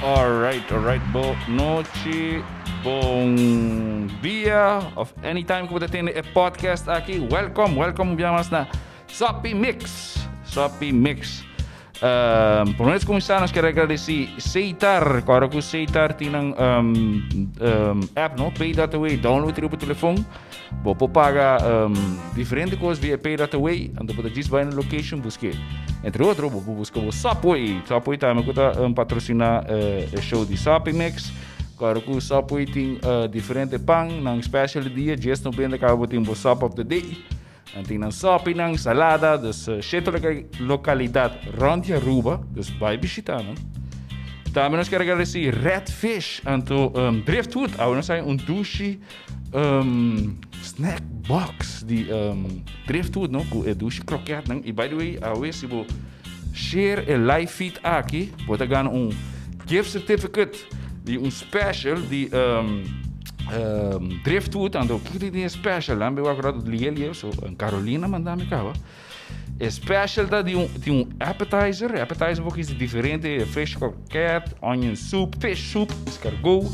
Alright. Boa noite, bom dia, of anytime que você tem podcast aqui. Welcome, viemos na Sopi Mix. Por nós começar, nós queremos agradecer Seitar. Claro que o Seitar tem app, no? Pay That Away, download o telefone. Você paga diferentes coisas via Pay That Away. Então você diz vai na location, busque. Entre outros, você busca o Sapoi. Sapoi também está patrocinar o show de Sopi Mix. Claro que o Sapoi tem diferentes pão, nang special dia, just no bem da cabo tem o Sop of the Day. Tem ng sopi ng salada, dus sito localidad rond Aruba, dus vai visitar, não? Também nós queremos agradecer Redfish, anto Driftwood, nós temos douche snack box de Driftwood, não? Com douche croquete, não? E by the way, se você share a live feed aqui, pode ganhar gift certificate de special de Driftwood, ando que tem special, lambe eu agora do Liel, so Carolina mandame cá, special da de appetizer porque é diferente, fresh croquette, onion soup, fish soup, escargot,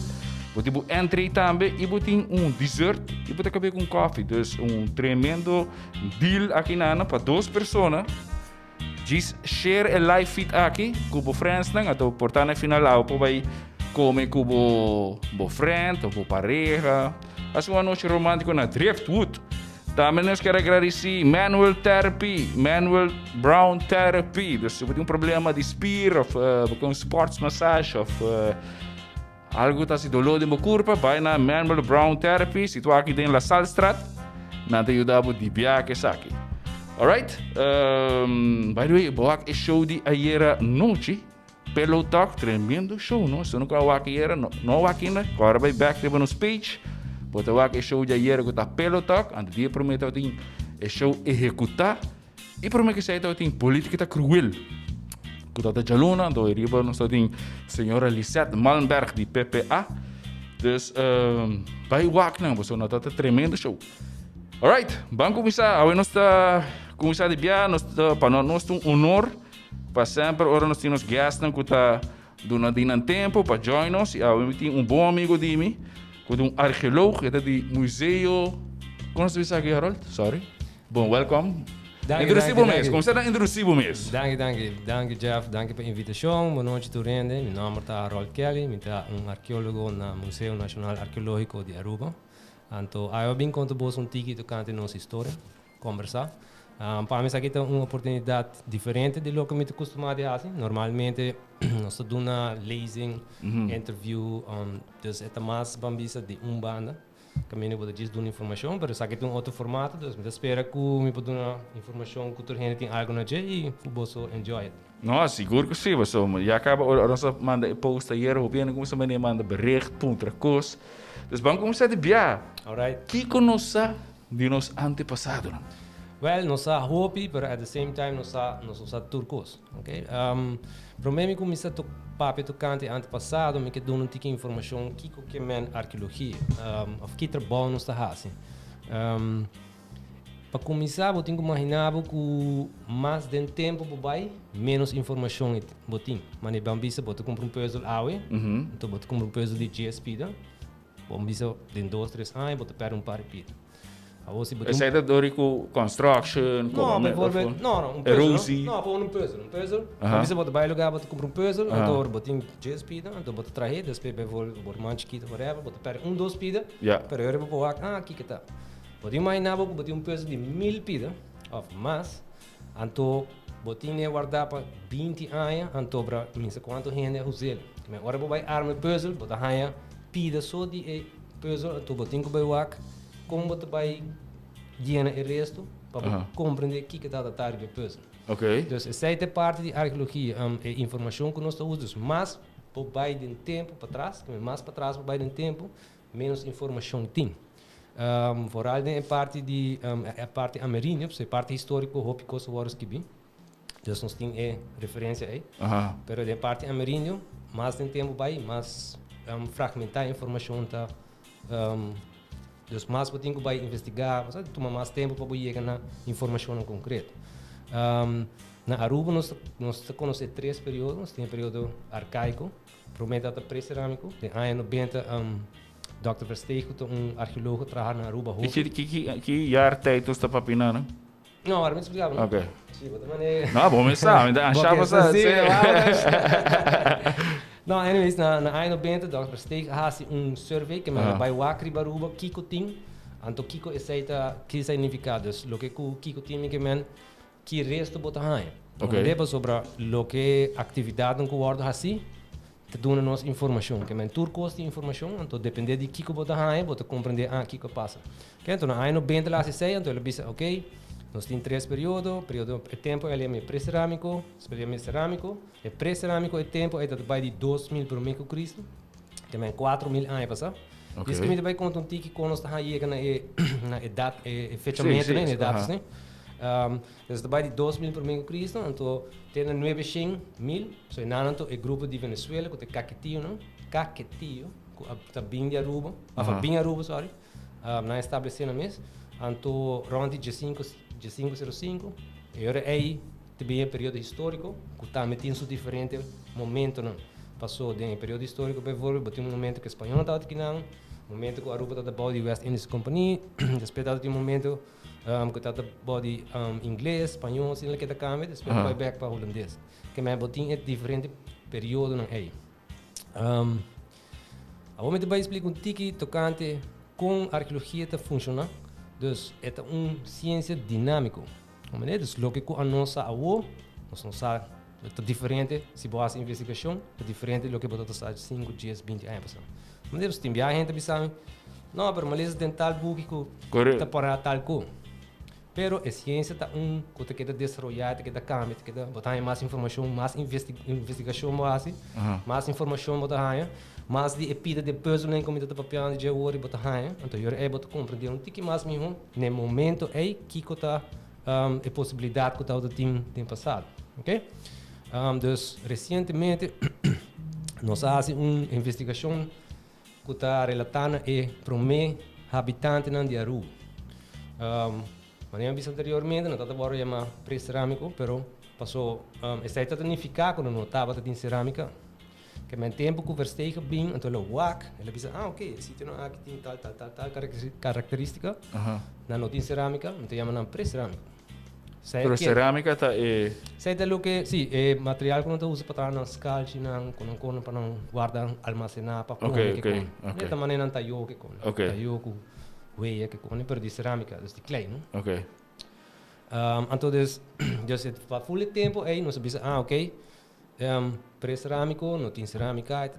você tem entree também e você tem dessert e você acaba com coffee, dus tremendo deal aqui na para duas pessoas. Just share a live feed aqui com o friends lang, ato portana final ao vai come com o friend, ou pareja. As uma noite romântica na Driftwood. Também nós queremos agradecer Manual Brown Therapy. Se você tem problema de spear, com sports massage, algo está se dolor de corpo, vai na Manual Brown Therapy. Se tu aqui dentro da Salstrat, nada ajuda a de viajar aqui. Alright? By the way, boa é show de ayer noite. Pillow Talk, tremendo show, não? Se nunca aqui era, não aqui, né? Agora vai back to no speech. Bota o show de ayer que tá Pillow Talk, antes dia prometeu tem show executar e promete que sai tem política tá cruel. Que tá de Jaluna, do riba nós tem senhora Lisette Malmberg de PPA. Dus vai wak não, você não tá tremendo show. Alright, vamos começar. Agora nós tá começar de bia, nós para nós um honor. Para sempre, ora nós temos guests que está dando tempo para join nós. E eu tenho bom amigo de mim, que é arqueólogo, que é do museu. Como você diz aqui, Harold? Sorry. Bom, welcome. Introduzir mês. Começar a introduzir mês. Danke, Jeff. Danke pela invitação. Boa noite, Turende. Meu nome é Harold Kelly. Eu sou arqueólogo no Museu Nacional Arqueológico de Aruba. Então, eu vim contar um ticket do canto nossa história, conversar. Para mim, aqui tem uma oportunidade diferente de lo que eu estou acostumado a fazer. Normalmente, nós fazemos uma leasing, interview, dus é mais bambisa de banda. Que eu vou dizer uma informação, mas aqui tem outro formato, dus eu espero que eu possa dar uma informação que o gente tem algo na jeito e eu possa enjoy it. Não, seguro que sim, mas já acaba, nós manda post aí, o bem como você manda bericht, outra coisa. Dus vamos começar de bia. Alright. Que conosca de nos antepassados? Well, nós somos Hopi, mas at the same time nós somos turcos, ok? Para mim, começar a papel do cante antepassado, me que dou um tique informação que é arqueologia, of que trabalho nós está fazendo. Para começar, eu tenho que imaginar que mais de tempo vai, menos informação eu tenho. Mas bambisa, eu compro puzzle awe, então eu compro puzzle de GSP, bambisa de 2, 3 anos, eu pego par de pita. Essa é da Dorico Construction, não, um puzzle. Não, um puzzle. Você pode vai lugar, você compra puzzle, então você tem 10 pida, então você traz, depois você mancha aqui, whatever, você pega 2 pida, para eu vou aqui que tá. Você imaginar que você tem puzzle de 1000 pida, of mais, então você tem guardar para 20 anos, então para mim quanto gente usa. Mas agora você vai armar puzzle, você ganha pida só de puzzle, então você tem que vai como você vai ganhar o resto para compreender o que está a tarde do puzzle. Ok. Então, essa é parte de arqueologia, é informação que nós usamos, mas vai de tempo para trás, mais para trás vai de tempo, menos informação tem. Vooral a parte de a parte amerinha, a parte histórica, hopi coisa horas que bem. Então, nós temos referência aí. Mas a parte amerinha, mais de tempo vai, mais fragmentar a informação está. Dus mais você tem que investigar, toma mais tempo para chegar na informação concreta. Na Aruba nós conhecemos 3 períodos. Nós temos o período arcaico, promete dat pre-cerâmico. De ano 90 Dr. Verstegen, arqueólogo, trabalha na Aruba. Que jaar tijd was dat papina, não? Não, agora me explicava. Ok. Sim, mas também... Não, bom, mas sabe, achava Não, anyways, na ano 90, Dr. Verstegen faz survey que me vai Wakri Baruba, Kiko Ting. Anto Kiko aceita que significado. Lo que Kiko Ting que men que resto bota hai. Okay. Leva sobre lo que atividade que guarda assim, te dá nos informação. Que men tur costa informação, então depende de Kiko bota hai, bota compreender Kiko passa. Que então na ano 20 lá se sei, então ele diz, ok, nós temos 3 períodos, é tempo ele é pré-cerâmico, é cerâmico, é pré-cerâmico, é tempo é vai de 2000 por meio Cristo, que men 4000 anos passa. Okay. Isso que me vai contar que quando nós está aí na idade, fechamento, né, idades, né? Então vai de 2000 por meio Cristo, então tem 900.000, so nanto é grupo de Venezuela que tem Caquetillo, não? Caquetillo, que bem de Aruba, bem Aruba, sorry, na estabelecendo mesmo, então ronde de 505, e agora aí também é período histórico, que está metendo su diferente momento, não? Passou de período histórico, por exemplo, tem momento que o espanhol estava aqui, momento que a Aruba estava bom de West Indies Company, depois tem momento que estava bom de inglês, espanhol, assim que está câmbio, depois vai back para holandês. Que me botin é diferente período não é. A momento vai explicar tiki tocante com arqueologia está funciona, dus é ciência dinâmico. Dus o que a nossa avó, nós não sabe é diferente se você investigação, é diferente do que você está 5 dias, 20 anos. Mas Deus tem gente que sabe, não, mas tem tal book que está para tal coisa. Pero a ciência está que quer desenvolver, que quer cambiar, que quer botar mais informação, mais investigação, mais informação botar mais de epida de puzzle como está papel de hoje botar então eu é botar compreender um tique mais mesmo no momento é que está a possibilidade que está o tempo passado, ok? Dus recentemente nós fazemos uma investigação que está relatada para o habitante de Aruba. Mas eu disse anteriormente, não estava agora chamar pré-cerâmico, mas passou essa é unificada quando não estava em cerâmica, que no tempo que conversei bem, então ele WAC, ele disse, ok, esse sítio aqui tem tal característica, não tem cerâmica, então chama pré-cerâmico. Pero cerâmica está sei lo que sim é material que não usa para nas calci não para não guardar armazenar para okay. De maneira não tá yo que com tá yo com weia que com per de cerâmica de clay não okay então já se para full tempo aí nós sabia ok pré-cerâmico não tem cerâmica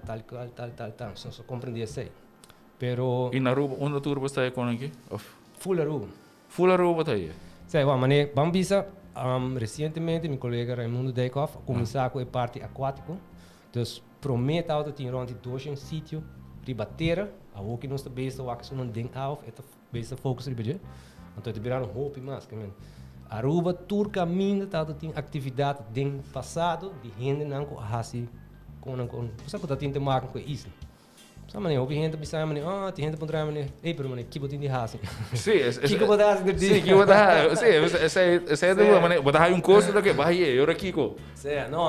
tal só compreender isso pero e na Aruba onde tu Aruba está com aqui full Aruba está aí. Sei, mané, Bambisa, recentemente, meu colega Raimundo Dijkhoff começou com a parte aquática. Então, promete que tem rond 200 sítios de bater, a o que nós está bem, o que não tem auf, é bem focus ribeiro. Então, te virar hope mais, que Aruba tur caminho tá tem atividade do passado de gente não com assim com você que tá tendo marca com isso. Sabe, mané, ouvi gente pensar, mané, tem gente por trás, mané, pero mané, que botin de raça. Sim, que botar de sim, que botar, sim, essa é do mané, botar um custo do que vai aí, eu aqui co. Sim, não,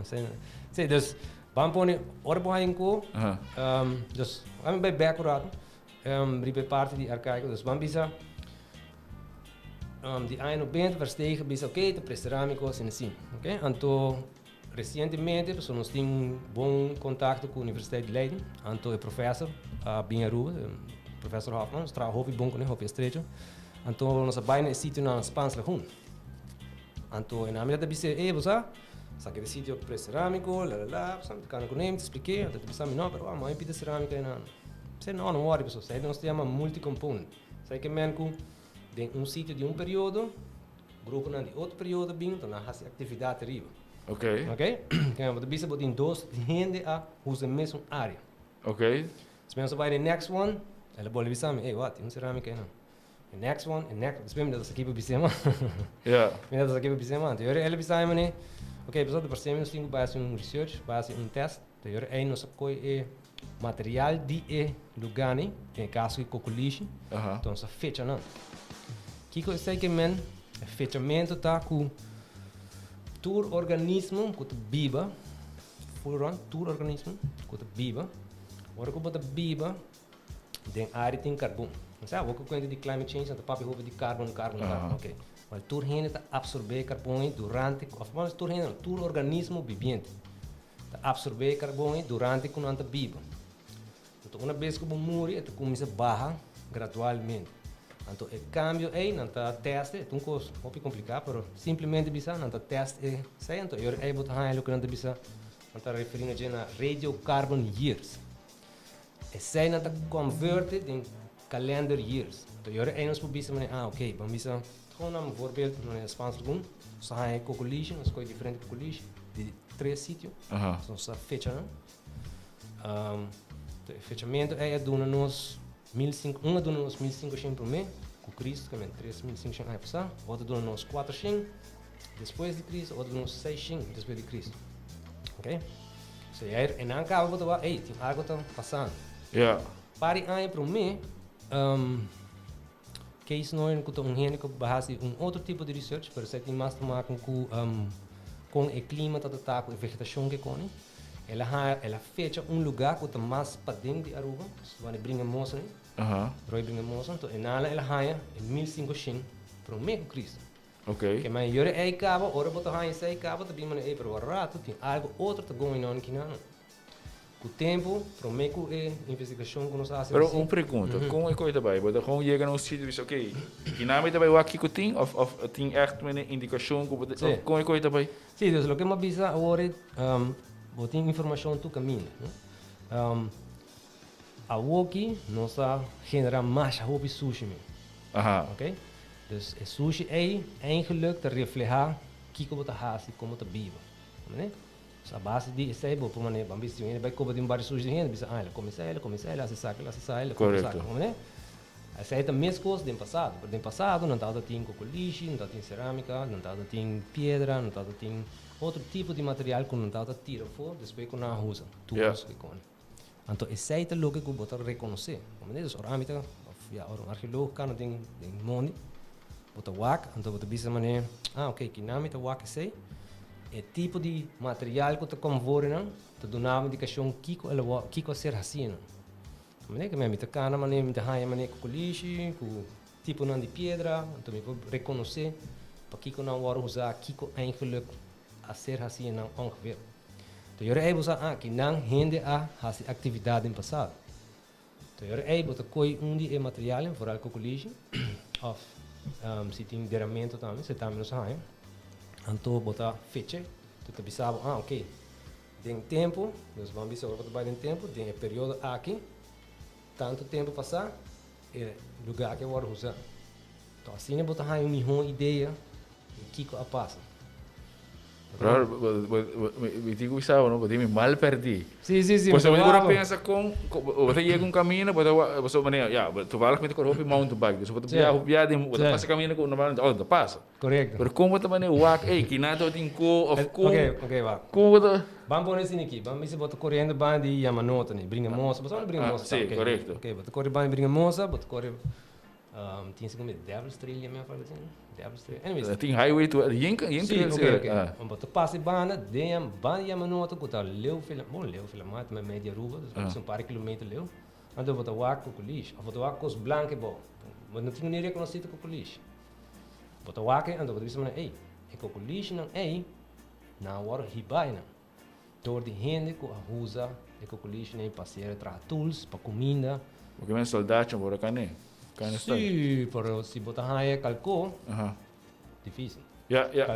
sim, dus vamos pôr ora boa em co, dus vamos bem background, ribe parte de arcaico, dus vamos bisa, de ano 90 verstegen, bisa, ok, de pré-cerâmico, assim, ok, então recentemente, nós temos um bom contato com a Universidade de Leiden, então é professor, bem Aruba, professor Hoffman, nós trabalhamos bem com ele, Hoffman Estreito, então nós vamos nesse sítio na Espanha lá junto. Então, na minha disse, você, sabe que sítio é pré-cerâmico, sabe, cara com ele, te expliquei, então disse, não, pero a mãe pede cerâmica aí, não, não worry, pessoal, nós temos multi-component, sabe que mesmo de sítio de período, grupo de outro período, bem, então nós fazemos atividade arriba. Ok. Então, você pode ter dois gente a usar a mesma área. Ok. Se você vai no next one, ela pode avisar, tem cerâmica aí não. The next one, depois me dá essa aqui para bisema. Yeah. Me dá essa aqui para bisema. Então, ela avisa me, ok, pessoal, depois temos que fazer research, fazer test. Então, aí nós escolhe material de lugar, tem caso de coculiche. Então, essa fecha não. Que eu sei que fechamento tá com todo organismo que vive full run, tour organismo, com a biba. Agora com a biba, tem área tem carbono. Não sabe, o que conta de climate change, então papi roupa de carbono, ok. Mas tour rende está absorver carbono durante, mas tour rende, tour organismo vivente. Está absorver carbono durante quando anda biba. Então uma vez que o morre, ele começa a baixar gradualmente. Então, o cambio aí, não está teste, é um coisa um pouco complicado, mas simplesmente bisa, não está teste, sei, então, eu aí botar aí o que não bisa, não está referindo a radiocarbon years. E sei não está converted em calendar years. Então, eu aí nós bisa, ok, vamos bisa, gewoon um voorbeeld, een Spaanse doen, zo ga je cocolation, dan escolhe diferente cocolation, de 3 sítios, então essa fecha, né? O fechamento é nos 1.500 por mês, com Cristo, que é 3.500 anos passar, outro dura nos 400 depois de Cristo, outro nos 600 depois de Cristo. Ok? So, e não acaba de falar, ei, tem algo está passando. Para aí para mim, que isso não é um gênero que base outro tipo de research, para ser tem mais tomar com o clima, com a vegetação que tem. Ela fecha lugar que está mais para dentro de Aruba, onde brinca moça, né? Roy brinca moça, então ela haya em 1500 para o meio Cristo. Ok. Que mas eu aí cabo, ora botar haya sei cabo, também mas aí para o rato tem algo outro está going on aqui não. Com o tempo, para o meio é investigação que nós fazemos. Pero uma pergunta, como é que vai daarbij? Você gewoon chega num sítio e diz, ok, que nome daarbij o aqui que tem, ou tem echt uma indicação como é que vai daarbij? Sim, então o que me avisa agora botar informação do caminho. A Woki nós genera mais hobby sushi. Ok? Dus o sushi é eigenlijk te reflejar kiko bota hasi como tá vivo. A base de isso é bom, por maneira, bambi se vai comer de vários sushi de gente, bisa ela começa ela se saca, correto. Essa é a mesma coisa do passado. No passado não estava tinha cocolixi, não estava tinha cerâmica, não estava tinha pedra, não estava tinha outro tipo de material que não estava tira fora, depois que não usa, tudo isso que come. Então esse é o que eu botar reconhecer. Como diz, cerâmica, um arqueólogo cara tem mundo, botar wak, então botar bisa maneira, ok, que nome tá wak sei. É tipo de material que tu convore não, tu dá uma indicação kiko ser assim não. Maneira que me cana maneira me haia maneira com lixo, com tipo não de pedra, então me vou reconhecer para kiko não vou usar kiko eigenlijk a ser assim não ongeveer. Então eu aí usar que não rende a fazer atividade no passado. Então eu aí botar coi de material, vooral com lixo, of se tem derramamento também, se também não sai. Então botar fecha, tu te pensava, ok, tem tempo, nós vamos ver se agora vai ter tempo, tem período aqui, tanto tempo passar, é lugar que eu vou usar. Então assim eu botar uma ideia do que passa. Claro, me digo isso, não, porque me mal perdi. Sim. Você agora pensa você chega caminho, você maneira, tu vai lá com o roupa mountain bike, você pode você passa caminho com normalmente, tu passa. Correto. Pero como você maneira walk, que nada tem ok, va. Como você vamos pôr assim aqui, vamos se botar correndo bem de Yamanote, né? Brinca moça, você não brinca moça, sim, correto. Ok, botar correndo bem brinca moça, botar correndo tinha se como Devil's Trail, minha fala assim. Devil's Trail. Anyways, tem highway to Trail. Om botar passe bana, dem ban Yamanote, botar leu filha mais, mas média Aruba, são par quilômetros leu. Ando botar wak com lixo, botar wak com os blancos bom. Mas não tinha nem reconhecido com lixo. Botar wak, ando botar isso mas ei, com lixo não ei, na hora ribai não. Door de gente que usa de cocolixo nem passear para tools, para comida. Porque men soldado por acá né. Sim, pero se botar aí calcou, difícil.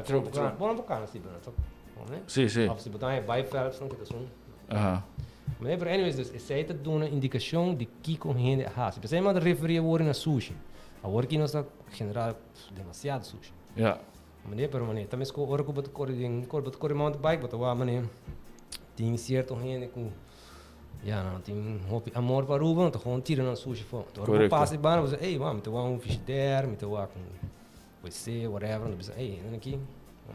True. Bom bacana sim, né? Sim. Se botar aí by Phelps não que tá mas anyways, essa é uma indicação de que com gente faz. Se você manda referir agora na sushi, agora que nós está general demasiado sushi. Mas também se agora que botar corre mountain bike, botar lá mané tem certo gente com não tem amor para Aruba, então gewoon tira na sushi fora. Então agora passa bem, você ei, vamos, então um fish there, então com você, whatever, não precisa, ei, aqui,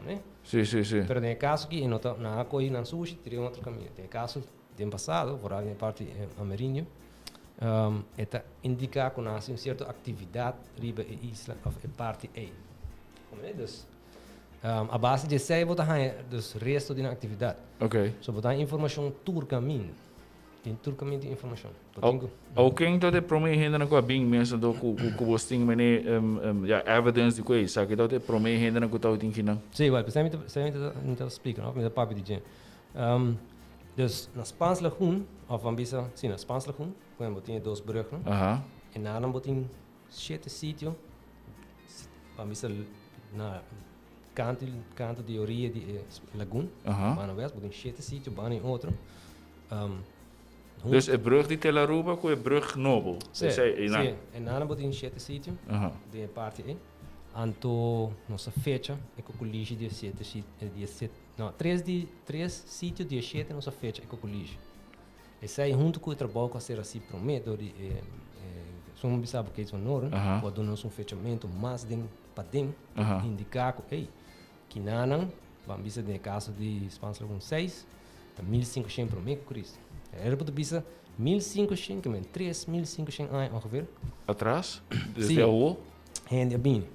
né? Sim. Pero tem caso que não tá na coi na sushi, tira outro caminho. Tem caso tem passado, por aí na parte amarinho, eta indica que nasce uma certa atividade riba e isla of parte A. Como é isso? A base de sei botar dos resto da atividade. Ok. So botar informação tur caminho. Tem tur caminho de informação. O quem então de prometer ainda com a bing mesmo do com você mene evidence de coisa, sabe? Então de prometer ainda com tal tem que não. Sim, well, não explica, não, mas papo de gente. Dus na Spaanse lagoon of ambisa, sim, na Spaanse lagoon, quando botinha dois bruggen. E na dan botinha 7 sítio. Ambisa na canto de orilla de lagoon. Bana west, botinha 7 sítio, bana em outro. Dus a brug die Tel Aruba com a brug Nobel. Sim, e na dan botinha 7 sítio. De parte aí. Anto nossa fecha é com o colégio de 7 não, 3 sítios de 7 nossa fecha é com o colégio. Esse aí junto com o trabalho que a ser assim prometo de somos sabe que isso não, quando nós fechamento mais de para dentro, indicar que não, vamos dizer no caso de expansão com 6, 1.500 por mês com Cristo. Era para dizer 1.500, que men 3.500 anos ongeveer. Atrás? Desde a rua? Ainda bem.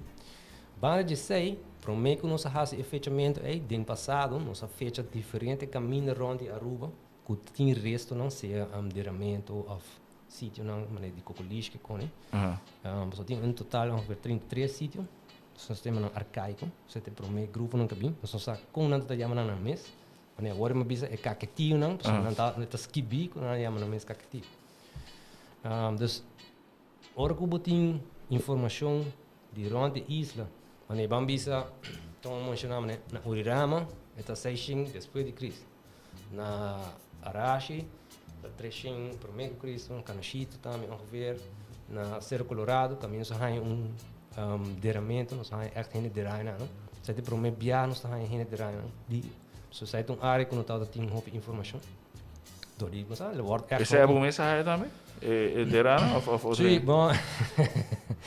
Banda de 6, para mim que nós fazemos fechamento é do passado, nós fecha diferente caminho onde Aruba, que tem resto não seja amderamento ou sítio não, mas de cocoliche que com só tem um total ongeveer 33 sítios, nós temos um arcaico, você tem para mim grupo não cabim, nós só com não tá chamando na mês, mas agora me bisa é cacativo não, não tá skibi com não chama na mês cacativo. Dus ora que botin informação de onde isla. Mas vamos bisa, então mencionamos na Urirama, está 6 depois de Cristo. Na Arashi, está 3 primeiro de Cristo, na Canachito também, ongeveer. Na Cerro Colorado, também nós temos derramamento, nós temos echt geen derraming. Zij de primeiro biar, nós temos geen derraming. So zij doen área que nós temos hoop informação. Door die, mas ele wordt echt. Is er een mensagem também? Derana of sim, bom.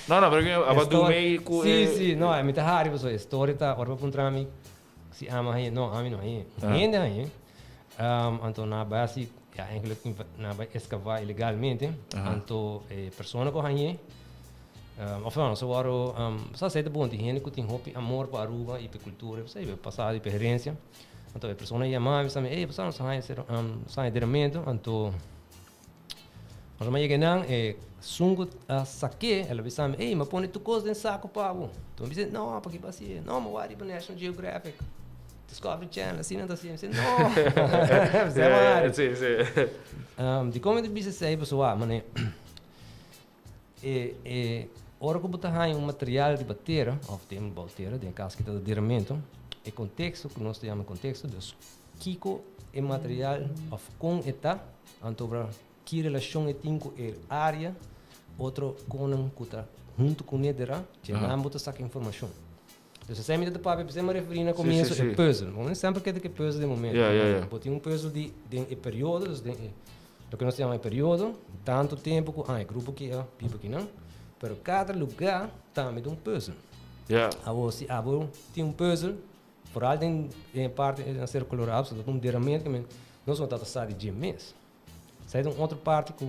Não, porque eu do meio com sim, não, é muito raro, pessoal. História tá, ora para um amigo, se ama aí, não, ami não aí. Ainda aí. Então na base, eigenlijk na base escavar ilegalmente, então pessoa que aí, of não, só oro, só sei de bom, tem gente que tem hope amor para Aruba e para cultura, você vai passar de experiência. Então a pessoa ia mais, sabe, ei, pessoal, não sai sai derramamento, então mas mas que não é sungo a saque, ela vai saber, ei, mas põe tu coisa em saco pavo. Então me diz, não, para que passeia, não, mas vai para National Geographic, Discovery Channel, assim não assim, não. Sim. De como de business aí pessoal, mas hora que botar aí material de bateria, ou tem bateria, de casca de derramamento, é contexto que nós chamamos contexto, dus kiko é material of com eta, antobra que relação é tem com a área, outro com que junto com ele já não botar saca informação. Então se sempre de papo, você me referir no começo é puzzle, mas sempre que puzzle de momento. Tem puzzle de períodos, do que nós chamamos de período, tanto tempo com grupo que é, people que não, pero cada lugar também tem puzzle. Se tem puzzle, por além em parte em Cerro Colorado, se tem derramamento que nós vamos tratar de mês. Sai de outra parte que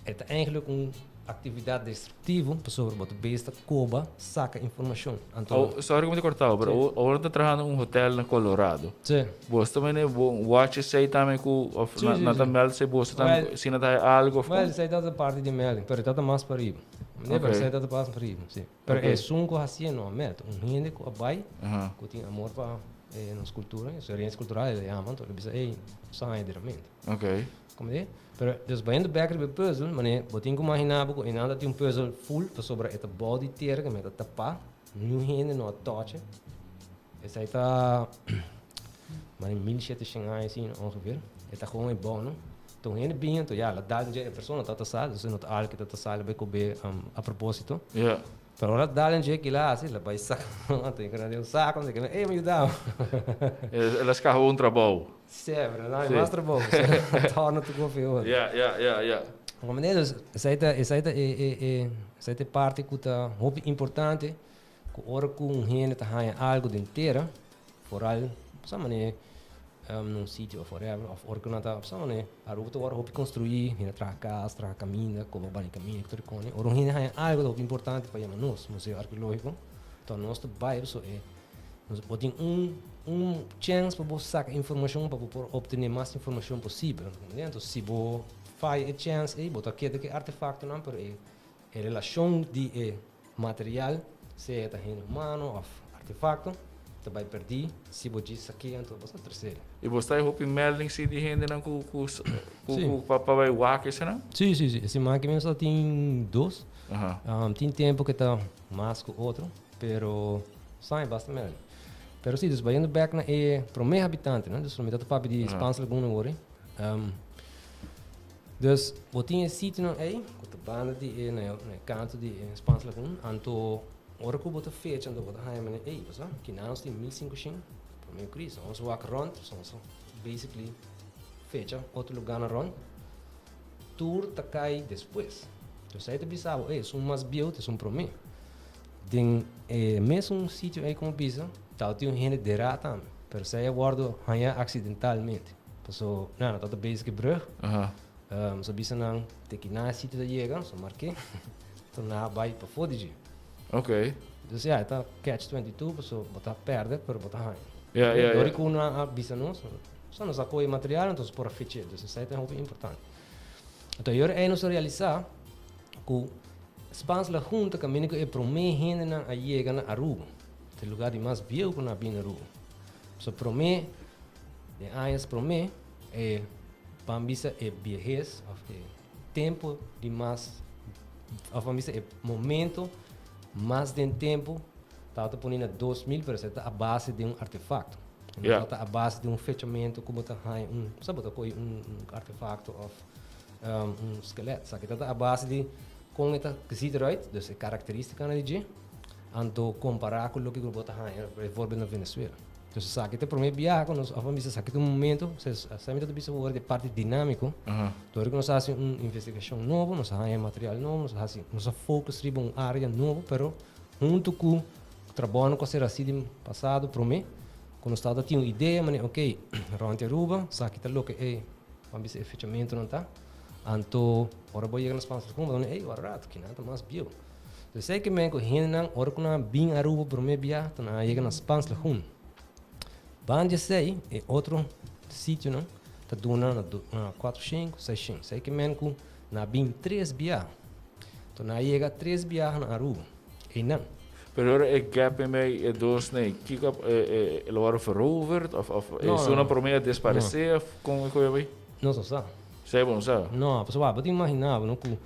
é eigenlijk atividade destrutiva, pessoa que besta coba saca informação. Sorry que me cortar, mas agora está trabalhando um hotel na Colorado. Sim. Você também watch sei também que na também se você também se não tem algo. Well, sei da parte de mailing, pero está mais para aí. Não sei da parte para aí, sim. Pero é sunco assim não, mete gente que abai, que tem amor para nossa cultura, experiência cultural, ele ama, então ele diz, ei, sai diretamente. Ok. Como é? Pero dus bij de backer bij puzzle, maar botinho imaginar que ainda tem puzzle full, para sobre esta body terra que me tá tapar, não rende no toque. Essa aí tá, mas 1.700 anos assim, ongeveer. Esta gewoon é bom, não? Então rende bem, então já, lá dá a pessoa tá tassada, você não tá algo que tá tassada bem cober a propósito. Yeah. Pero ahora dá gente que lá, assim, lá vai sacar, tem que dar saco, não sei que, ei, me ajudar. Elas carregam trabalho. Sempre, não é mais trabalho. Torna tu confiante. Yeah. Como deles, essa é parte que tá muito importante, que hora que gente tá ganha algo de inteira, foral, sabe num sítio ou forever, ou hora que não tá, sabe a rua hora que construir, gente tra casa, tra caminho, como vai caminho, que tudo hora gente ganha algo de importante para nós, museu arqueológico, então nós bairro só é nós temos chance para você sacar informação para obter mais informação possível. Então, se você faz a chance, você quer que artefacto não, pero a relação de material, seja humano ou artefacto, você vai perder se você sacar, então você terceiro. E você está hoping melding se de gente não com papai waka isso não? Sim. Esse máquina só tem dois. Tem tempo que está mais que outro, pero sai bastante melding. Pero sim, vai indo back na para o meio habitante, né? Dus met dat papi die Spaanse lagoon hoor. Dus wat in sítio não é, com a banda de na canto de Spaanse lagoon, anto ora que bota fecha, anto bota hai mane ei, você, que nós tem 1500 para meio crise, ons walk rond, so basically fecha outro lugar na rond. Tour tá cai depois. Dus aí te bisavo, são mais beauty, são para mim. Den mesmo sítio aí como bisa tal tem gente de rata, pero saya guardo hanya acidentalmente. Paso, não, tá basic brug. So bisa nang tekina sítio da chega, so marquei. Então na vai para fodigi. Ok. Dus ja, tá catch 22, paso botar perde, pero botar hanya. Ja. Dori ku na bisa não, só nos apoio material, então por a feche, dus isso é muito importante. Então eu aí nos realizar que Spaans la junta caminho que é para mim gente na a chega na Aruba. O lugar de mais viu que na bina Aruba. So para mim, de anos para mim é pambisa é viajes, tempo de mais, a pambisa é momento mais de tempo. Tá ponindo 2000 pero está a base de artefacto. Está a base de fechamento como tá sabe tá coi artefacto of esqueleto, sabe? Está a base de com esta que se eruit, dus de característica na DJ, anto comparar com o que você tem, por exemplo, na Venezuela. Então, se aqui tem primeiro viagem, nós vamos aqui tem momento, se também tem que de parte dinâmico, então nós fazemos uma investigação nova, nós fazemos material novo, nós focus em uma área nova, pero junto com o trabalho que será assim passado para mim, quando nós estava tinha uma ideia, mas ok, Ronte Aruba, aqui está o que é, vamos ver fechamento não está. Anto ora boy na Spaanse como dan rato que nada mais bio. Eu sei que me cohinnan ora kuna bin Aruba por me bia, então na chega na Spaanse lagoon. Bande sei é outro sítio não, tá dona na 4 5 6 5. Sei que me ku na bin 3 bia. Então na chega 3 bia na Aruba. E não. Pero ora é gap em meio dos nem kick up ele era veroverd of so na por meio desaparecer com o que não só. Sei bom, sabe? Não, pessoal, eu imaginava, não que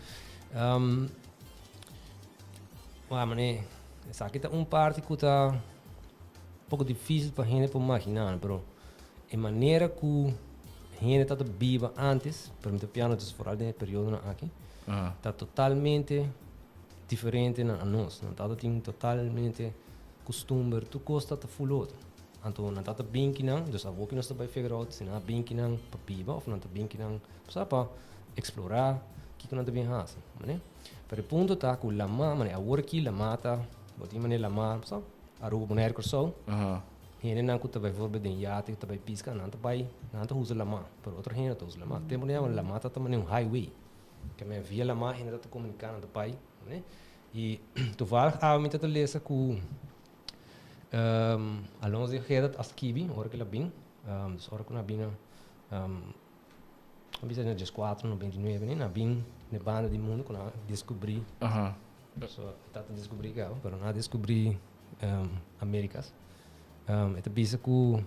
mané, essa aqui tá parte que tá pouco difícil para gente para imaginar, pero a maneira que gente tá viva antes, para mim o piano desforal de período aqui, tá totalmente diferente na nós, não tá tem totalmente costume, tu costa tá full outro. Então, não está bem que não, dus avô que nós também figurou, se não bem que não para piba, ou não está bem que não, só para explorar, que não está bem raça, né? Pero o ponto está que lama, mané, agora que lama tá, botem mané lama, só, Aruba boneiro que só, gente não que também for bem iate, também pisca, não tá usa lama, pero outra gente tá usa lama, tem mané lama tá também um highway, que me via lama, gente tá comunicando do pai, né? E tu vai a mim tá lesa que Alonso Gedat as kibi, ora que la bem, ora que na bina, bisa na 14, no 29, né? Na bem, na banda de mundo que na descobri, so tá descobri cá, pero na descobri Américas, esta bisa que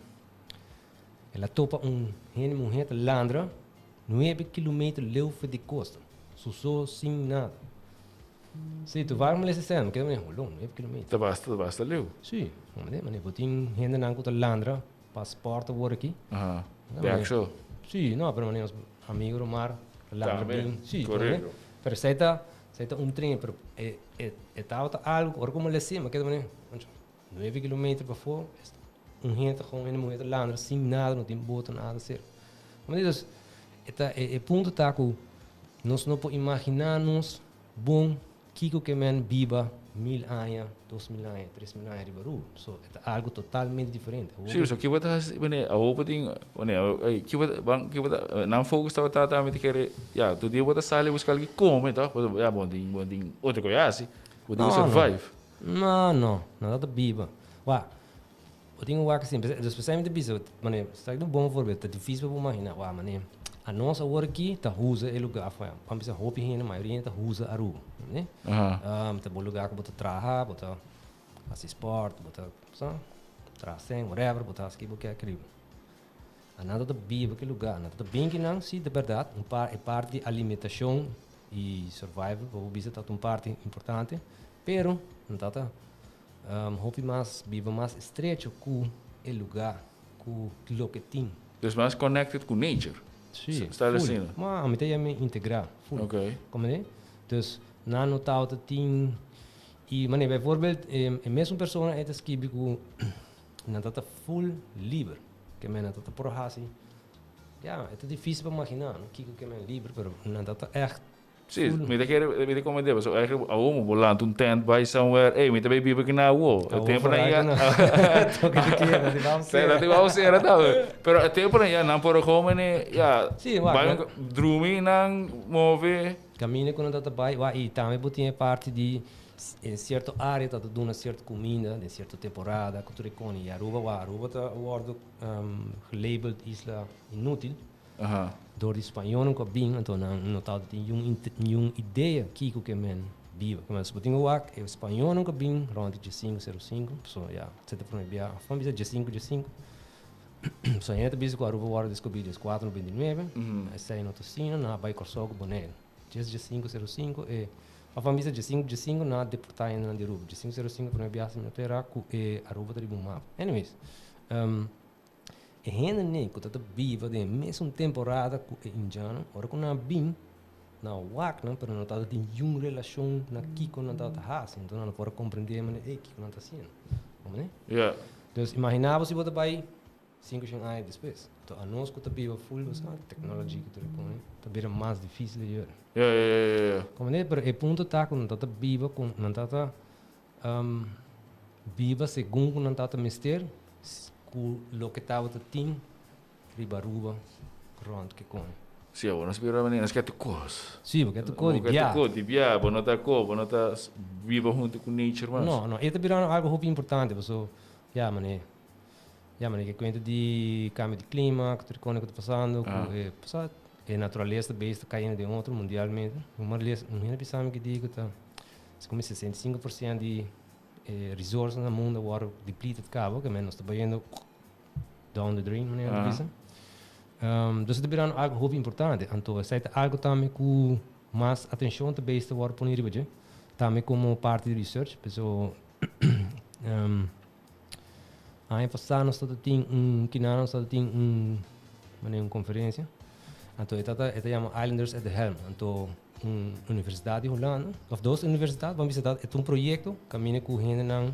ela topa gente mulher landra 9 km leuve de costa, só sem nada. Sim, tu vai me levar que é um rolão, 9 km. Basta leu. Sim, mas botin gente não que landra, passaporte por aqui. De actual. Sim, não, pero meus amigos do mar landra bem. Sim, correto. Pero seita trem, pero tá algo, ora como levar, mas que é 9 km para fora, gente com uma mulher landra sem nada, não tem boto nada a ser. Mas é ponto tá que nós não podemos imaginar-nos bom Kiko que men viva 1000 anos, 2000 anos, 3000 anos de Baru. So, é algo totalmente diferente. Sim, so que você a opening, que você não focus tá também que já, tu dia você sai buscar que come, tá? Já bom outra coisa assim. Você survive. Não, nada viva. Vá. Eu tenho que assim, especialmente bisa, mané, está um bom voorbeeld, é difícil para imaginar, mané. A nossa hora aqui tá usa o lugar foi, para bisa hopi hina, a maioria tá usa a rua, né? Tá bom lugar que botar trabalhar, botar fazer esporte, botar, sabe? Trazer, whatever, botar aqui porque é aquilo. A nada tá vivo aquele lugar, nada tá bem que não, sim, de verdade, é parte de alimentação e survival, o bisa tá parte importante, pero não tá hopi mais viva mais estreito com o lugar, com o que tem. Dus mais connected com nature. Sim, está assim. Mas a mim é integrar, full. Okay. Como é? Dus na nota tem e mané, bijvoorbeeld, a mesma pessoa é escreve com na data full livre, que me na data por assim. Ja, é difícil para imaginar, não que é livre, pero na data echt. Sim, me como é so eigenlijk ao bolan um tent by somewhere, me também vive aqui na rua. O tempo na ia. Dat vamos ser tá. Pero o tempo na ia não por como né, vai dormir não move. Caminha quando tá vai, e também botinha parte de em certa área tá dando uma certa comida, de certa temporada, que tu recone, Aruba tá word labeled isla inútil. Door die Spanjolen ko bing, então não tá nenhuma ideia que men vive. Mas se botinho o Spanjolen ko bing, ronde de 505, so você tá para via, vamos dizer de 5. So ainda bisa com a Aruba word descobrido 499, sai no Tocino, na vai Corsogo Bonel. De 505 e a família de 5 na deportar ainda de Aruba. De 505 para via assim no terra e Aruba tá de bom mapa. Anyways, e ainda nem que tá viva de mesma temporada com o indiano, ora com na bim na wak não, pero não tá de nenhuma relação na Kiko não tá assim, então não pode compreender mas Kiko não tá assim, como né? Yeah. Então imaginava se você vai 5 anos depois, então a nós que tá viva full essa tecnologia que tu repõe, tá bem mais difícil de ver. Yeah. Como né? Pero o ponto tá quando tá viva com não tá viva segundo não tá mistério lo que estava tem ribaruba pronto que com sim agora nós viramos nós quer tu cos sim porque tu cos de via bonota viva junto com nature mas não é também algo muito importante porque mané que conta de cambio de clima que tu que está passando a natureza besta caindo de outro mundialmente uma pensamos que digo tá se como 65% de resources no mundo agora depleted cabo que menos está vendo down the drain maneira de dus het is algo muito importante então é algo também com mais atenção também está agora por nível também como parte de research pessoal aí passando está tem que não está tem uma conferência então é chama Islanders at the Helm então universidade Holanda of duas universidades vamos visitar é projeto caminha com gente não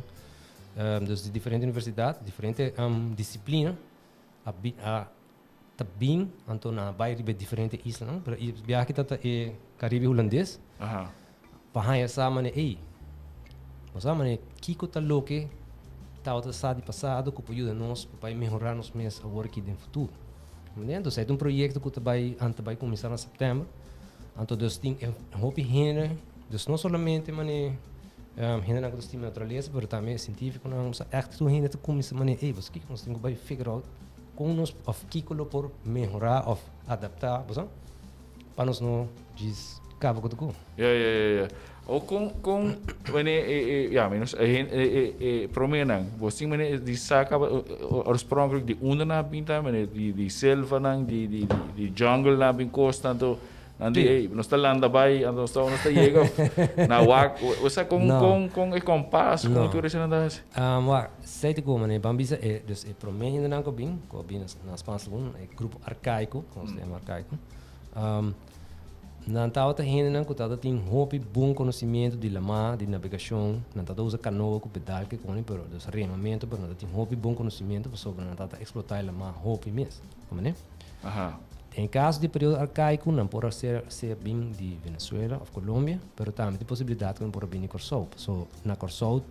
dus de diferentes universidades diferentes disciplinas tá bem então na bairro de diferentes islas não para viajar tá é Caribe holandês para essa maneira mas a maneira que tá louco tá outra de passado que pode ajudar nós para melhorar nos meses agora aqui no futuro então é projeto que vai começar em setembro. Então, dus tem hopi gente, dus não somente gente na questão de natureza, mas também científico, não é echt tu gente que começa mané, você que nós temos que figure out como nós of kiko por melhorar of adaptar, você? Para nós não diz cabo que tu. Ou com menos promenang, você mene de saca oorspronkelijk de onder na binta, mene de selva nang de jungle na bin costa então Nanti, nós está lá dabai, nós está chega na wak, você com compasso, com tudo isso não dá. Sei te como né, bambisa é dus é promeio não com bem na espanhol é grupo arcaico, como se chama arcaico. Não tá outra gente não que tá tem bom conhecimento de lama, de navegação, não tá usa canoa com pedal que com pero dos remamento, pero não tem bom conhecimento sobre não tá explorar lama mesmo, como né? Em caso de período arcaico, não pode ser bem de Venezuela ou Colômbia, mas também tem possibilidade que não pode vir de Corsol. So, na Corsol,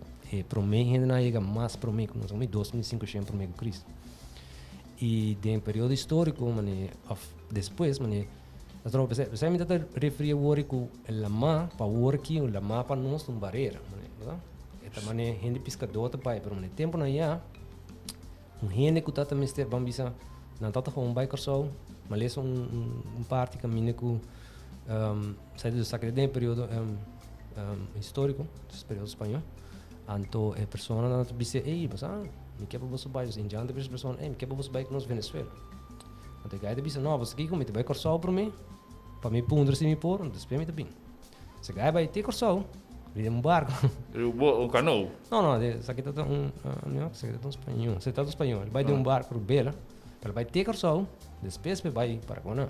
promeio ainda não chega mais promeio, nós somos 2.500 promeio Cristo. E em período histórico, depois, você me está referindo agora com o lama para o aqui, o lama para nós, uma barreira. Então, a gente pescador também, mas no tempo não há, gente que tá mister bambisa não tá com biker mas lees parte caminho que sai do sacred período histórico do período espanhol anto a pessoa não tá disse ei mas me quer para você bairros em diante das pessoas me quer para você bairro nos Venezuela anto a guy disse não você aqui como te biker para mim pundre se me por depois me tá bem se guy vai ter corso de barco canoa não isso aqui tá espanhol você tá espanhol vai de barco bela ele vai ter corso depois vai para Paraguai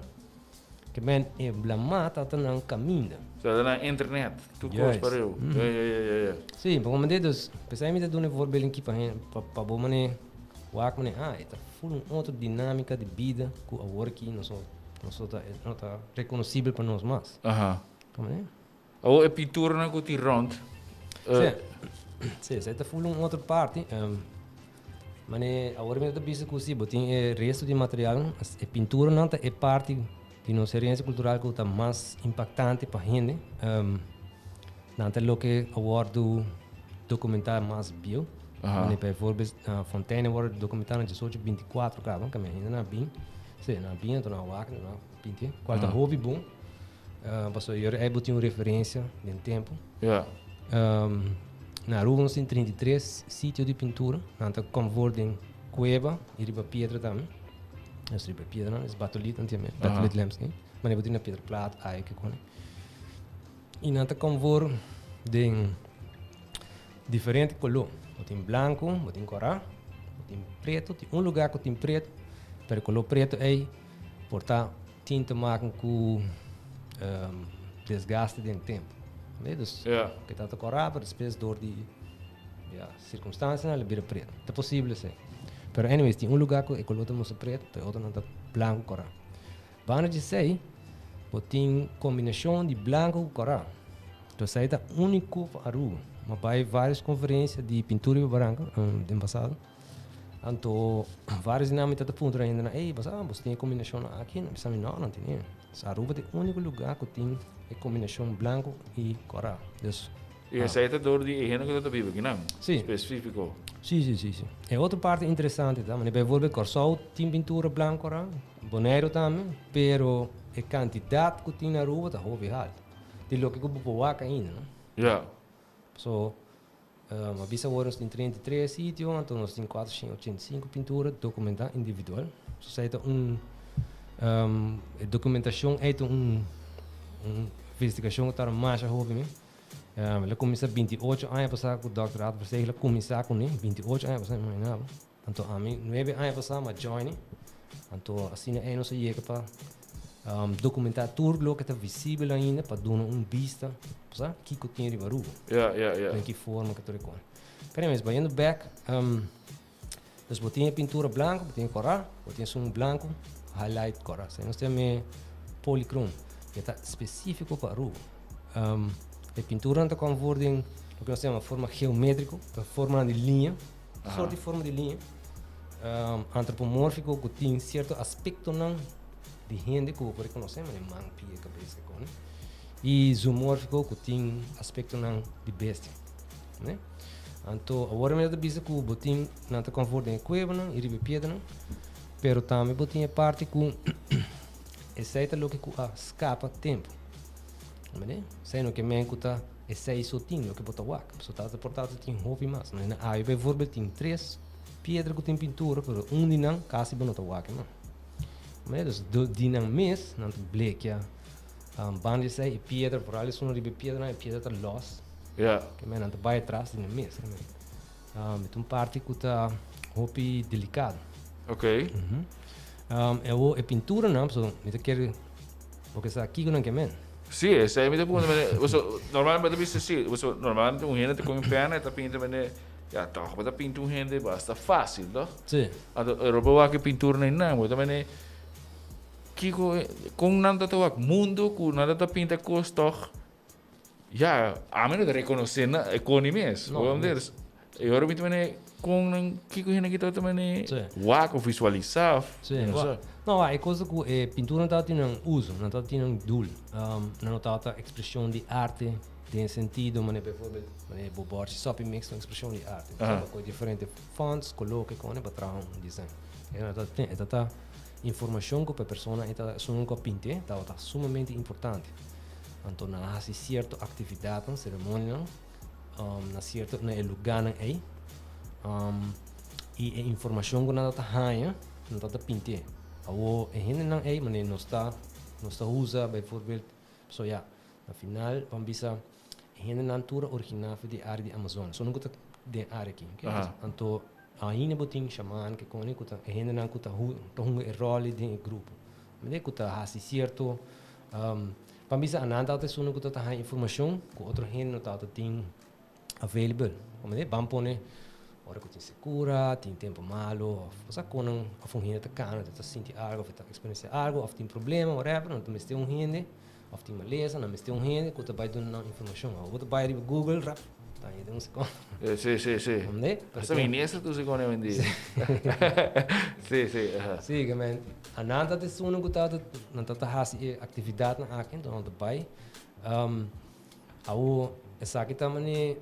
que men é blamata tá no caminho so na internet tu coisa para eu sim por momentos pensei me de uma vorbel aqui para bom mané wak mané tá full outra dinâmica de vida que a work não tá reconhecível para nós mais como é ou a pintura na que rond sim tá full outra parte mané agora me tá bisa que se botem resto de material a pintura não tá é parte de nossa experiência cultural que está mais impactante para a gente. Não é o que o documentário mais bio. Por exemplo, a Fontaine wordt documentário de 1824, cara, que ainda não é bem. Sim, não é bem, então não é wack, não é pintar. Qual é o hobby bom? Passou eu botar uma referência de tempo. Na rua nós temos 33 sítios de pintura. Não é como em cueva e riba pedra também. As riba pedra, não, é batolito, antigamente, batolito lemskin, mas eu botei na pedra plata, aí que quando. E não tá como de diferente color, botei branco, botei coral, botei preto, tem lugar que tem preto, pero color preto é portar tinta marca com desgaste de tempo, entendeu? Que tá coral, para depois dor de circunstância, ele vira preto, é possível assim. Pero anyways, tem lugar que o color está preto, tem outro não está branco coral. Vamos dizer, tem combinação de branco e coral. Então, isso é único para a rua. Mas vai várias conferências de pintura branca no passado. Então, várias dinâmicas de ponto ainda. Você tem combinação aqui? Não tem. A rua é o único lugar que tem a combinação branco e coral. E essa é a dor de higiene que eu estou vivendo aqui, não? Sim. Específico. Sim. É outra parte interessante, tá? Por exemplo, Corsol tem pintura branca, boneiro também, pero a quantidade que tem na rua está muito alta. Tem o que eu vou ainda, não? So, a visa agora tem 33 sítios, então nós temos 485 pinturas documentadas individual. So, é documentação é uma investigação que está mais jovem. Ela começou 28 anos passado com o doutorado, porque ela começou com 28 anos passado, não. Então, a mim 9 anos passado, mas join. Então, assim é não se chega para documentar tudo o que está visível ainda, para dar uma vista, sabe? Que tem de barulho. Em que forma que tu reconhece. Mas vai indo back, nós botamos pintura branca, botamos coral, botamos um branco, highlight coral. Nós temos policrom, que está específico para a rua. A pintura está convertida em o que nós chamamos de forma geométrica, a forma de linha, sorte de forma de linha, antropomórfico, que tem certo aspecto não de gente que pode reconhecer, mas é mão, pia, cabeça, né? E zoomórfico, que tem aspecto não de bestia, né? Então, agora mesmo bisa que o botim não está convertido em cueva, não, e ribe pedra, não, pero também botim é parte que aceita o que escapa tempo. Sendo que men kuta é 6 sotinho que bota wak. So tá portado tem hobby mais, né? Aí por exemplo tem 3 pedras que tem pintura, pero de não quase bota wak, não. Mas de não mês não tem blequia. Bande sai pedra por ali só ribe pedra, e pedra tá lost. Que men não vai atrás de mês, né? Então parte que tá hobby delicado. Ok. É pintura não, so me quer o que está aqui não que men. Sì, se mi punto, normalmente visto sì, normalmente un gente con pena e pinta bene, ja toch, maar dat pinta un gente basta fácil, no? Sì. Europa che pintura nem não, também kiko com nada to mundo com nada to pinta costo. Ja, a menos de reconhecer na economia, vamos dizer. Eu também com que coisa que também wak ou visualizar. Sim. Não, é coisa que pintura não tem um uso, não tem um dul, não tem expressão de arte, tem sentido, mas por exemplo, o board só mix uma expressão de arte, com diferentes fontes, coloca com para trabalhar um design. Então informação que a pessoa está só pintar, está sumamente importante. Então há certa atividade, cerimônia, na certo na lugar aí. E a informação que nós temos não está pintar. A gente não é, mas não está usa, por exemplo, so ja, no final vamos ver a gente natura original de área de Amazônia, só não está de área aqui. Então a gente botin xamã que com ele a gente não está um rol de grupo, mas é que está certo. Vamos ver a nada até só não está informação que outra gente não está tem available. Vamos pôr hora que tem segura, tem tempo malo, você quando a função está cana, está sentindo algo, está experienciando algo, ou tem problema, whatever, não tem mais um rende, ou tem maleza, não mais um rende, que você vai dar informação, ou você vai no Google, rap, tá aí de segundo. Sim. Essa menina tu segundo eu entendi. Sim. Sim, que man, a nada de sono que está não está fazendo atividade na aqui, então não vai. Essa aqui também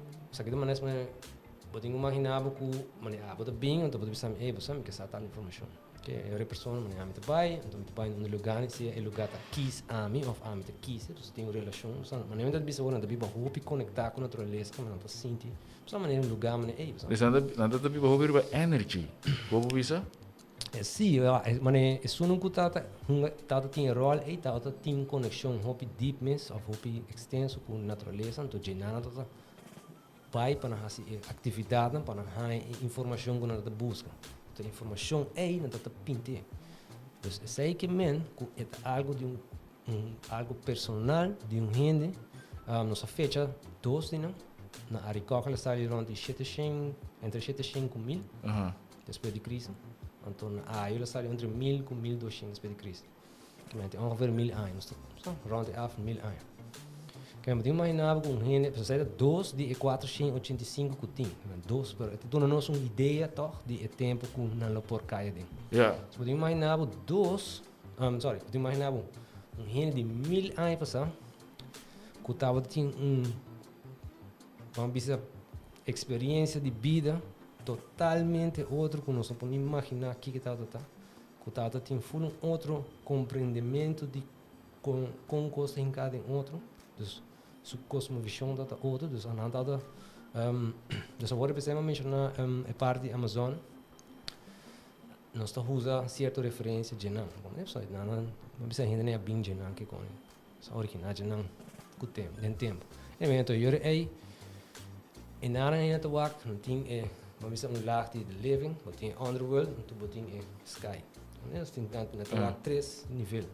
eu tenho imaginado que eu bem, então eu pensar, você me quer saber informação. Que é a pessoa me ame vai, então me vai num lugar se é lugar tá quis a mim ou a mim tá quis, você tem uma relação, mas não é bisa agora, também para hope conectar com a natureza, como não tá sente. Só maneira um lugar, mas nada também para hope energy. Como bisa? Sim, mas isso não tá tem rol e tá tem conexão hope deep mesmo, ou hope extenso com a natureza, então genera vai para a atividade, para a informação que nós buscamos. Então, a informação é não está pintar. Então, sei que é algo de algo personal de gente. Nossa fecha 2 dias, na Aricoca está ali entre 700 e 1000 depois de crise. Então, a Iola está ali entre 1000 e 1200 depois de crise. Que é ongeveer 1000 anos. Rond 1000 anos. Eu imaginava que gente, precisa de 2 de 485 que tem. 2, tu não tem uma ideia toch de tempo que não por cair dentro. Eu imaginava 2, eu imaginava gente de 1000 anos passar, que estava tendo uma experiência de vida totalmente outra que nós não podemos imaginar que estava que estava tendo um outro compreendimento de com coisa em cada outro. Su cosmovisão da outra, dus aan hand hadden. Dus agora precisamos mencionar a parte de Amazon. Nós estamos usando certa referência de não, como é só não precisa ainda nem a bem de não que com essa original de não com tempo, tem tempo. Então eu aí em nada ainda te work, não tem vamos dizer laag de living, não tem underworld, não tem sky. Nós tem tanto na laag 3 nível.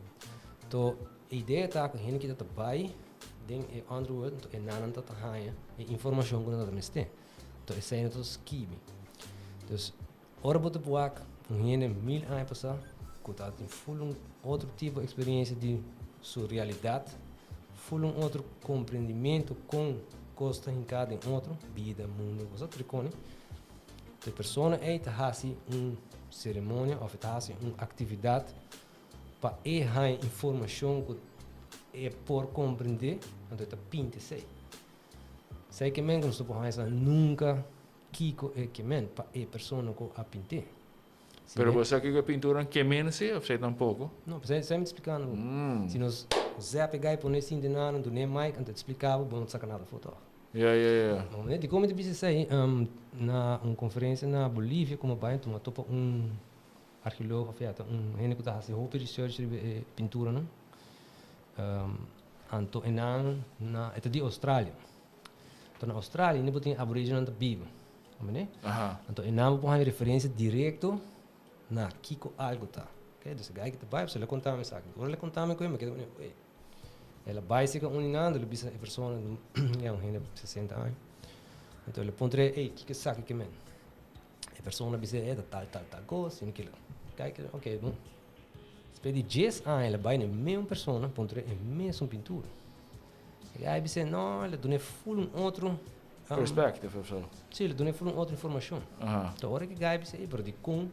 Então a ideia tá que a gente que está vai ding e underworld to enanan ta haya e informação que nós temos tem to esse é nos kibi dus ora bote buak gente 1000 anos passar que tá tem full outro tipo de experiência de sua realidade full outro compreendimento com costa em cada outro vida mundo coisa tricone de pessoa é tá hasi cerimônia ou tá hasi atividade para informação que é por compreender, então está pinta sei que men nós podemos nunca kiko que men para a pessoa que a pintar. Pero você que a pintura que men se ou sei tampouco? Não, você me explicando. Se nós já pegar e pôr assim de nada, do nem mic, então explicava, vamos sacar nada foto. De como te disse aí, na uma conferência na Bolívia, como vai, tu topa arqueólogo, feita, gente que está fazendo research de pintura, não? Anto na ito di Australia. Então na Austrália não tem aboriginal da Biba, né? Então não pode ter referência direto na Kiko algo tá. Okay, desse gai que tá vai, você lhe contar me sabe. Agora lhe contar me coisa, mas que ela vai se com uninando, ele bisa a pessoa é um gente de 60 anos. Então ele pontre, que sabe que men. A pessoa bisa é tal coisa, que gai que ok, bom. Pedi 10 anos, ela vai na mesma pessoa, pontre a mesma pintura. E aí você não, ela dona full outro perspective of zo. Sim, ele dá outra informação. Então, hora que gai bisa, pero de com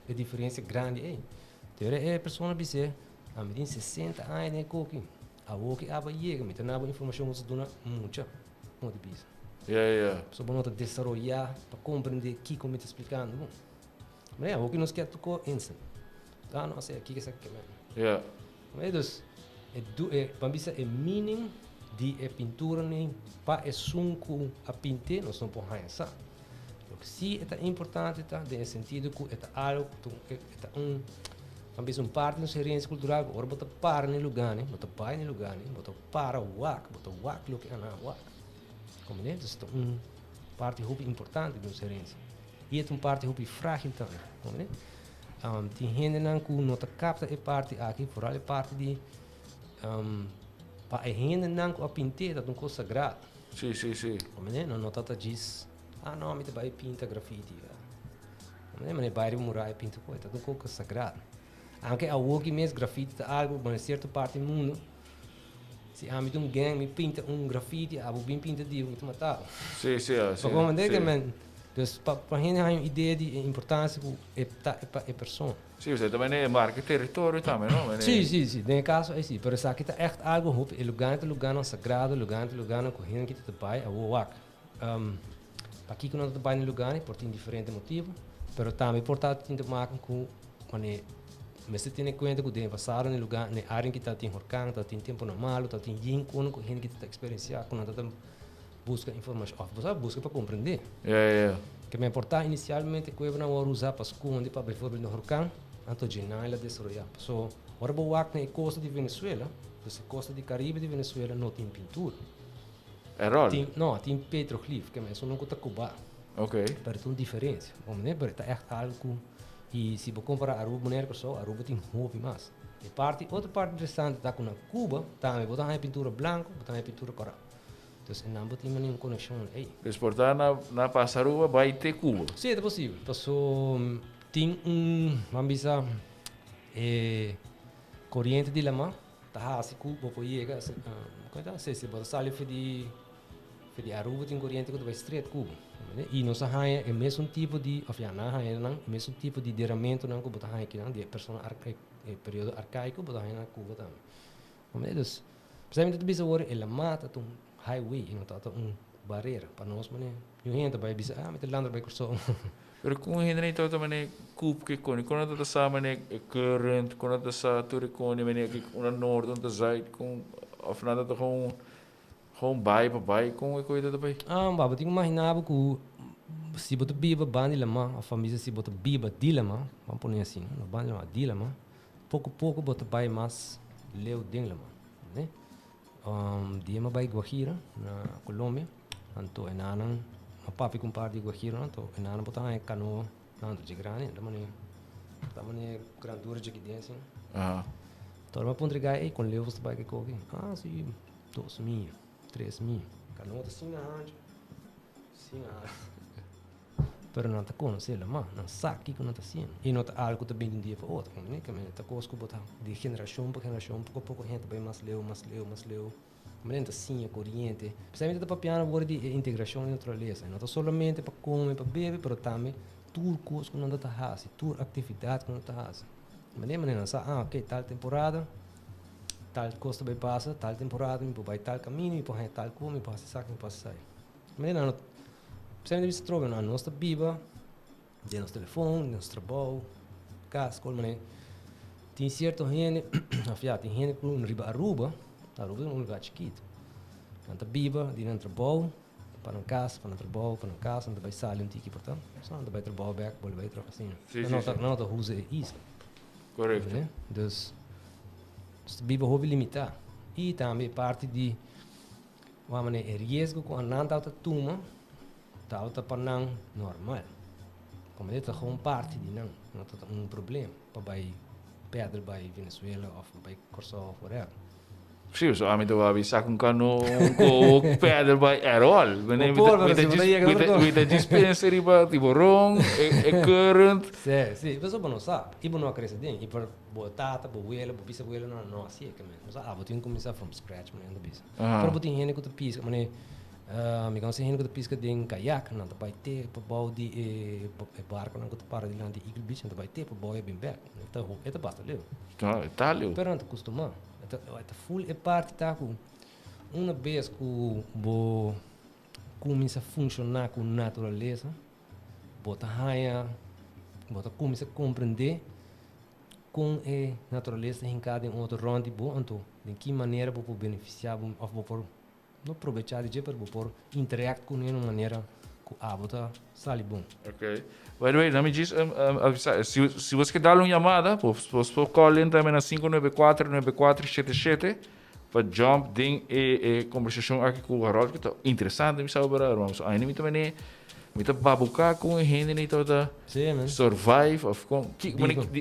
a diferença grande é. Então, é pessoa bisa, a medida 60 anos né coque. A woke aba chega, mas não há informação que se dá muita, muito bisa. Só para nós desenvolver para compreender que como te explicando. Mas é o que nós quer tocar instant. Tá, não sei aqui que é que é. Mas vamos é meaning de pintura nem para sunco a pintar nós não podemos pensar. O que sim é importante tá no sentido que é algo que vamos parte da experiência cultural agora botar para no lugar né botar pai no lugar né botar para o wak lo que é na wak como né então parte muito importante da experiência e é parte muito frágil também como né tem gente não que não capta a parte aqui por a parte de para a gente não que a pintar é uma coisa sagrada sim como né não tá diz não me vai pintar grafite como né mas vai murar pintar coisa é uma coisa sagrada anche a work mesmo grafite algo mas certa parte do mundo se a mim gang me pinta grafite a bem pinta de muito matar sim como é man dus para gente a ideia de importância é pessoa sim você também é marca território também não sim no caso é sim pero sabe que é echt algo hope é lugar não sagrado lugar com gente que te pai a work aqui que não te pai no lugar por diferente motivo pero também importante tem que marcar com mané mas você tem em conta que tem passado no lugar, na área que está tem horcang, está tem tempo normal, está tem com gente que está experienciar, quando está busca informação, você busca para compreender. Que me importa inicialmente que eu não vou usar para esconder para por exemplo no horcang, anto de nada desenvolver. So, agora vou na costa de Venezuela, a costa de Caribe de Venezuela não tem pintura. É rol? Não, tem petroglyph, que é só não está Cuba. Ok. Mas tem diferença, vamos né? Mas é algo e se você comparar Aruba com a pessoa, Aruba tem muito mais. E outra parte interessante está com a Cuba, também botar a pintura branca, botar a pintura coral. Então, não tem nenhuma conexão aí. Exportar na Passaruba vai ter Cuba? Sim, é possível. Então, tem vamos dizer, corrente de lama, tá assim Cuba pode chegar, se você sai de Aruba tem corrente que vai estreito Cuba. E nós há o mesmo tipo de o mesmo tipo de derramamento não que botar aqui não de pessoa período arcaico botar na Cuba também. Mas precisamente tu bisa agora ela mata um highway não tá barreira para nós mané. E gente vai bisa me te landar vai curso. Pero kung hindi na ito mané Cuba que quando tá sa mané current quando tá sa turicone mané que na norte onde zuid com of nada tá com gewoon bij, como é que eu daí? Baba, tenho imaginado que se você biba bani lama, a família se você biba dilema, vamos pôr assim, no bani lama dilema, pouco você vai mais leu den lama, né? Dia mais vai Guajira na Colômbia, então enanan, a papi com parte de Guajira, então enanan botar em canoa, não de grande, da maneira grandura de que desse. Então uma ponte gai com leu você vai que coque, sim, 2.000. 3.000. Canoa assim na rádio. Sim, pero não está conhecendo, mas não sabe o que não está sendo. E não está algo também de um dia para outro. Né? Que está conosco de geração para geração, pouco a pouco a gente vai mais leu. Mas não está assim a corrente. Principalmente está para piano agora de integração e natureza. Não está somente para comer, para beber, mas também tudo coisa que não está fazendo, tudo atividade que não está fazendo. Mas não sabe, ok, tal temporada. Tal costa vai passar, tal temporada, me vai tal caminho, me põe tal coisa, me passa saco, me passa sair. Mas não, precisamente se troca na nossa biba, de nosso telefone, de nosso trabalho, casa, como né. Tem certo gente, tem gente que não riba Aruba é um lugar chiquito. Nanta biba, de nosso trabalho, para casa, para trabalho, para casa, não vai sair um tiki portanto, só não vai trabalhar back, vai trocar assim. Não tá usa isso. Correto. Então biba hobby limitar e também parte de uma maneira risco com a não tá tuma tá para não normal como é que é parte de não tá problema para vai perder vai Venezuela ou vai Kosovo whatever. Sim, so amin to abi sa kung kano ko pedal by at all. With the dispensary ba tiborong current. Sì, questo non sa. Ibo non cresce den, ibo botata, buela, bisa não assim, que men. Não sabe, tem que começar from scratch, men, anda bisa. Pero botin gente que tu pisa, men, Me kan zeggen dat pisca ding kayak, na daarbij te bouw die barco na para di land Eagle Beach, na daarbij te bouw je bin back. Eta basta leu. Ah, Itália. Pero não te costuma. Eta full é parte tá com uma vez que bo começa a funcionar com natureza, bota raia, bota começa a compreender com a natureza em cada outro round bo, então de que maneira vou beneficiar ou vou não aproveitar de jeito para por interagir com ele de uma maneira que a bota sali bom. Ok. By the way, não me diz, se você dá uma chamada, você call in também na 594-9477 para jump ding e conversação aqui com o Harold, que está interessante, me sabe para vamos. Aí nem também me tá babucar com a gente nem toda survive of com que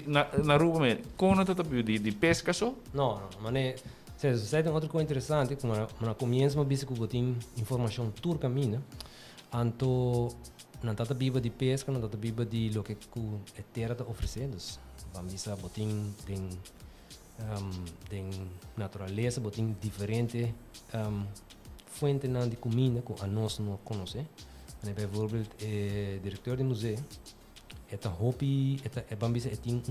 na rua mesmo. Como não tá de pesca só? Não, mas você tem outra coisa interessante, como na começo uma vez que eu tenho informação turca minha, então não está viva de pesca, não está viva de lo que a terra está oferecendo. Vamos dizer, botin tem natureza, botin diferente fonte de comida que a nós não conhecemos. Por exemplo, o diretor do museu, é hobby, vamos dizer, tem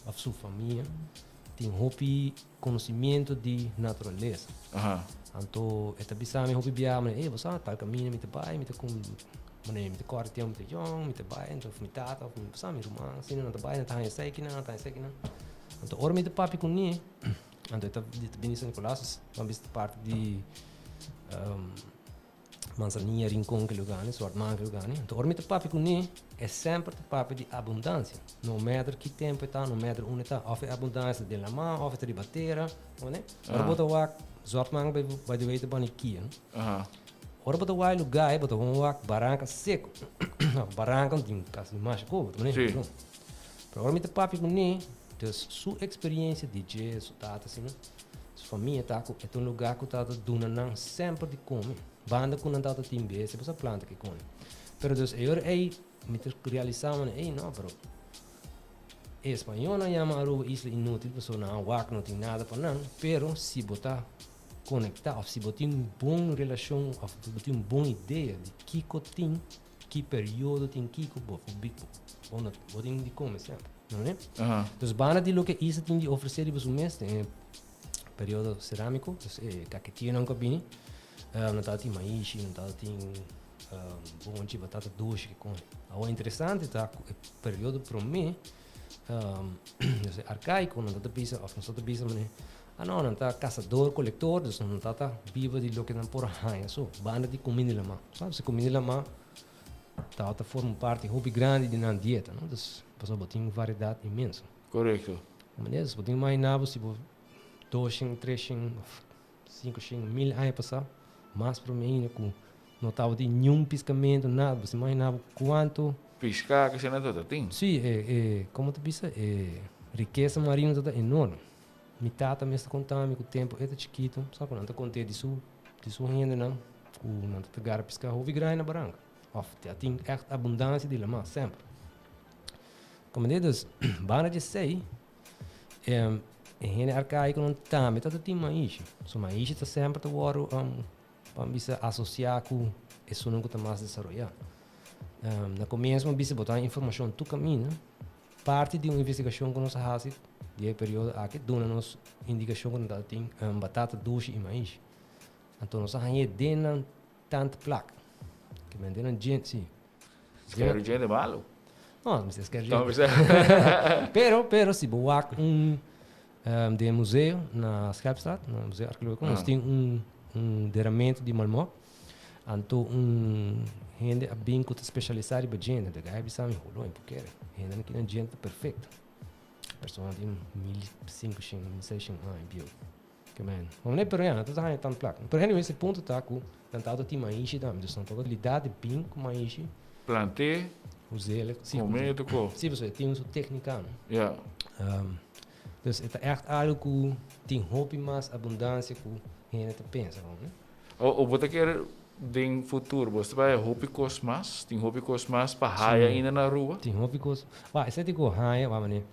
a sua família, tem hobby conhecimento de natureza. Então, é bisa hobby biar, mas você tal caminho, me te vai, me te com me te corte, me te jong, me te vai, então me tata, me passa me rumah, sini não te vai, não tá em sequina. Então, ora me te papi com ni, então tá de Benito Nicolas, vamos dizer parte de Manzanilla, Rincón, que lugar, Suartman, que lugar. Então, ora me te papi com ni, é sempre te papi de abundância. Não matter que tempo está, não matter onde está, ou é abundância de la mão, ou é de bateria, né? Ora bota o Suartman vai de weite baniquia, né? Ora bota o lugar, bota um barranca seco, barranca tem quase mais coisa, né? Pero ora me te papi com ni, dus sua experiência de dia, sua tata, assim, sua família tá com é um lugar que tá dando não sempre de comer. Banda com nada timbe, se você planta que come. Pero dus eu me ter realizado, não, bro. Espanhol não chama a isla inútil, pessoa não wak não tem nada para não. Pero se botar conectar, se botar boa relação, se botar boa ideia de que período tem que botar de comer sempre, não é? Dus banda de lo que isso tem de oferecer para o mês, tem período cerâmico, dus caquetinho não cabine. Não está tem maíz, não está tem bom de batata doce que come. O interessante tá o período para mim, arcaico, não está pisa, ou não está pisa, mas não está caçador, coletor, não está viva de lo que não por raia, só banda de comida lá má, sabe? Se comida lá má, tá forma parte hobby grande de na dieta, não? Dus pessoal botem variedade imensa. Correto. Mas botem mais nabo se bo 2, 3, 5, 1000 anos passar. Mas para mim, não estava de nenhum pescamento, nada. Você imaginava quanto... Pescar, que você não está tem? Sim, como tu pensa, riqueza marinha está enorme. Me tata me está contando, com o tempo, é chiquito, sabe? Não está contente de sua renda, não. Não está pegar a pescar, houve grande na barranca. Tem abundância de lama, sempre. Como diz, bana de sei, em arcaico não está, mas está tem maíz. So maíz está sempre a hora vamos associar com isso não está mais desenvolvido. Na começo vamos botar informação do caminho, parte de uma investigação que nós fazemos de período aqui dona-nos indicação que nós tem batata doce e maíz. Então nós fazemos dentro tanta placa que vendem gente sim. Quero gente é malo? Não, mas é gente. Pero se boa de museu na Scherpstraat, no museu arqueológico, nós temos derramamento de Malmö, então gente a bem que especializado em gente, da gai bisa me rolou em porque gente que não gente perfeito, pessoa tem 1500, 1600 em bio, que man, vamos nem perder, não está aí tanto placa, por exemplo esse ponto tá com tentado tem mais da, então não pode lidar de bem com mais planter, usar, sim, momento com, sim você tem uma técnica, yeah. Dus het is echt algo que tem hobby mais abundância que a gente pensa, né? Ou você quer em futuro, você vai hobby cosmas, tem hobby cosmas para raia ainda na rua? Tem hobby cos, vai, esse tipo raia, vai mané.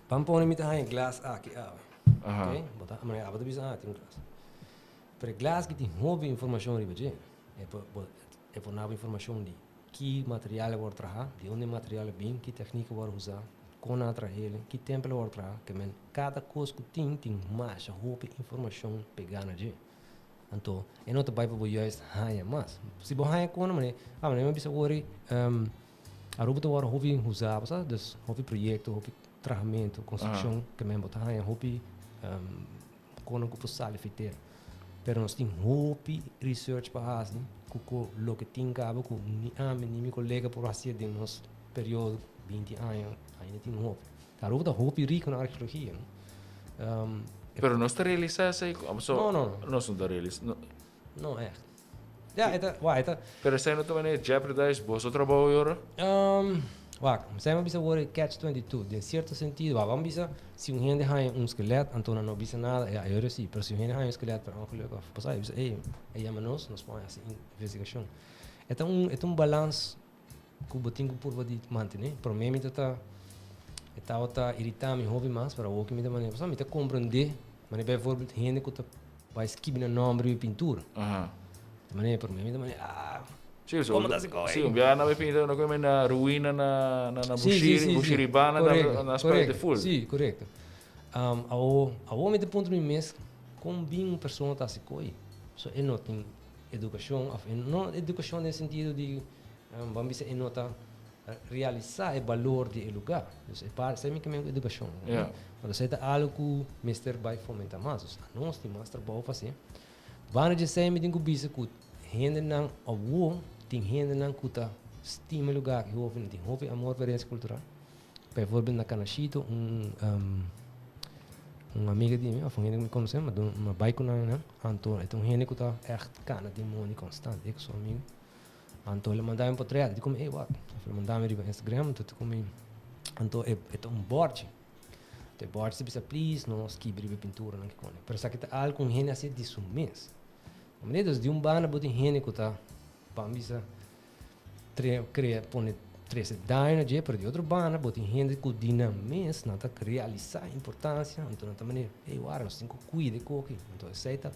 Vamos pôr mit raia glass aqui, ok? Botar, mané, abata bisa tem glass. Para glas que tem hobby informação riba je. É por nova informação de que material vai trabalhar, de onde material vem, que técnica vai usar, como atrair, que tempo vai trabalhar, que cada coisa que tem mais hobby informação pegar na je. Então, eu não te vai para juist hanha mas. Se você hanha com mané, mas bisa ori a roupa agora hobby usar, sabe? Dus hobby projeto, hobby tratamento, construção, que mesmo botar hanha hobby com o que sale fiteiro. Pero nós tem hobby research para fazer, com o que tem cabo com minha colega por assim de nosso período 20 anos, ainda tem hobby. A roupa hobby rico na arqueologia. Pero não está realizado isso aí? Não. Não está realizado. Não é. Ja, это. Pero você não também jeopardize você trabalho agora? Você não precisa worry catch-22. De certo sentido, vamos bisa se gente tem esqueleto, então não bisa nada, é eu sim. Pero se gente tem esqueleto, para onde passar, bisa nós põe assim investigação. É um balanço que o botinho por de manter, para mim está irritando me hobby mais para o que me dá maneira, me está compreender, mas por exemplo, gente que vai escrever no nome de pintura. Maneira para mim, me dá maneira. Como dá se coisa? Sim, já na pintura, não como na ruína na Bushiribana na escola de full. Sim, correto. A homem de ponto de mês, como bem uma pessoa está se coisa, só ele não tem educação, não educação no sentido de vamos dizer, ele não está realizar o valor do lugar. Então, é para mim educação. Quando você está algo que o mestre vai fomentar mais, nós temos mais trabalho para fazer. Vamos dizer, me tem que bisa que gente não avô, tem gente não que está estima lugar que houve, tem houve amor experiência cultural. Por exemplo, na Canachito, uma amiga de mim, foi gente que me conheceu, mas uma bike não, então gente que está echt cana de money constante, eu sou amigo. Então ele mandava um portrait, eu como, ele mandava no Instagram, então como, então é um board. Então board se precisa please, não esquibre pintura não que cone. Pero sabe que algo com gente assim de mês. Mas de bana bote gente que está para mim cria põe 3 daí je, pero de outro bana bote gente que dinamismo não está realizar importância, então também nós temos que cuidar com aqui. Então aceita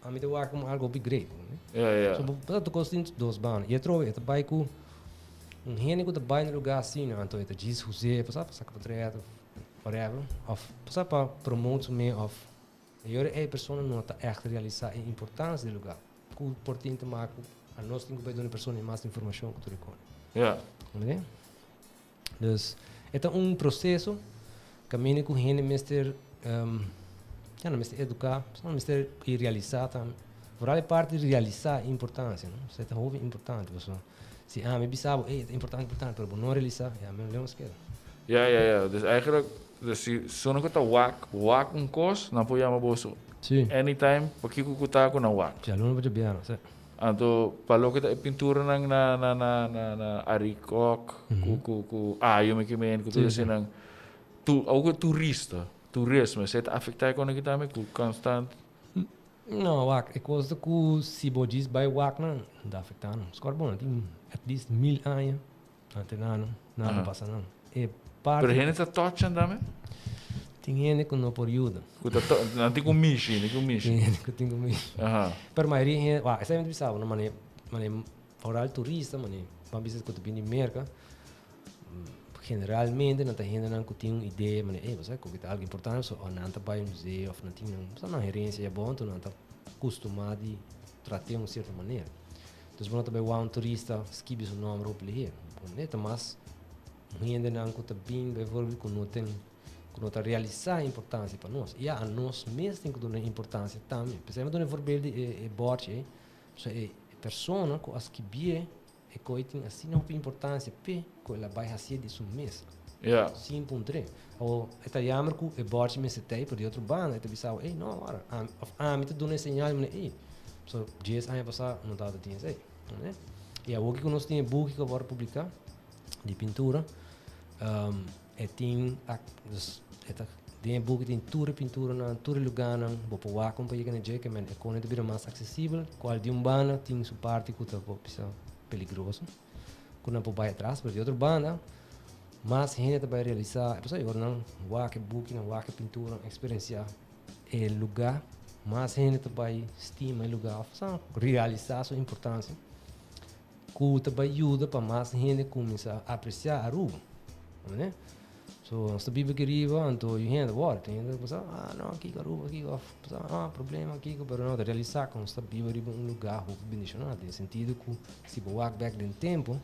a mim eu acho como algo big great, né? So para costin dos ban. E trovo é vai com gente que vai no lugar assim, então é diz José, passar para portrait, whatever, of passar para promote me of a pessoa não está echt realizar a importância do lugar. O portanto marco a nós temos que dar uma pessoa mais informação que tu reconhece. Né? Então é processo caminho com gente mestre não mestre educar, não mestre realizar também. Por a parte de realizar a importância, não? Isso é muito importante, pessoal. Se me bisabo, é importante, mas não realizar, me lembro que Dus eigenlijk, se só não está wak um cos, não pode chamar bolso. Anytime, porque que está com o wak. Já não pode biar, certo? Então, para o que está pintura na aricok, eu me queimei, que tudo assim nang, algo turismo, você está afetado com aquilo também, com constante. Não, wak, é coisa que se bodis by wak não dá afetando. Score bom, tem at least 1000 anos, até nada passa não. Pero gente está touchando também? Tem gente que não pode ajudar. Não tem com mishi, Tem gente que tem com mishi. Pero a maioria, essa é muito bizarro, não mané oral turista, mané, para visitar que tu vem de merca, generalmente não tem gente não que tem uma ideia, mané, você que é algo importante, só não está para museu, ou não tem uma gerência é bom, tu não está acostumado a tratar de uma certa maneira. Então, se você também um turista, esquive seu nome para ele, mas gente não que está bem, que não tem que não realizar a importância para nós. E a nós mesmos tem que dar importância também. Por exemplo, um exemplo é Borges, é pessoa que as que bie e que tem assim não tem importância, que ela vai fazer disso mesmo. Sim, ponto. Ou esta jammer que é Borges me setei por outro banda, esta bisau, não, agora, me te dando sinal, so 10 anos passar não dá tinha aí, né? E a que nós tem book que agora publicar de pintura. Tem book tem pintura na tour lugar na bopo wa companhia que né que men é quando de mais acessível qual de banda tem sua parte que tá pisa perigoso quando não vai atrás por de outra banda mas gente vai realizar é pessoal agora não wa que book na wa que pintura experienciar é lugar mais gente também estima o lugar, realizar sua importância. Que também ajuda para mais gente começar a apreciar Aruba, né? So, se bibe que riva, então eu ainda agora, não, aqui Aruba, aqui, problema aqui, pero não, realizar com se bibe riva lugar bendicionado, no sentido que se walk back no tempo,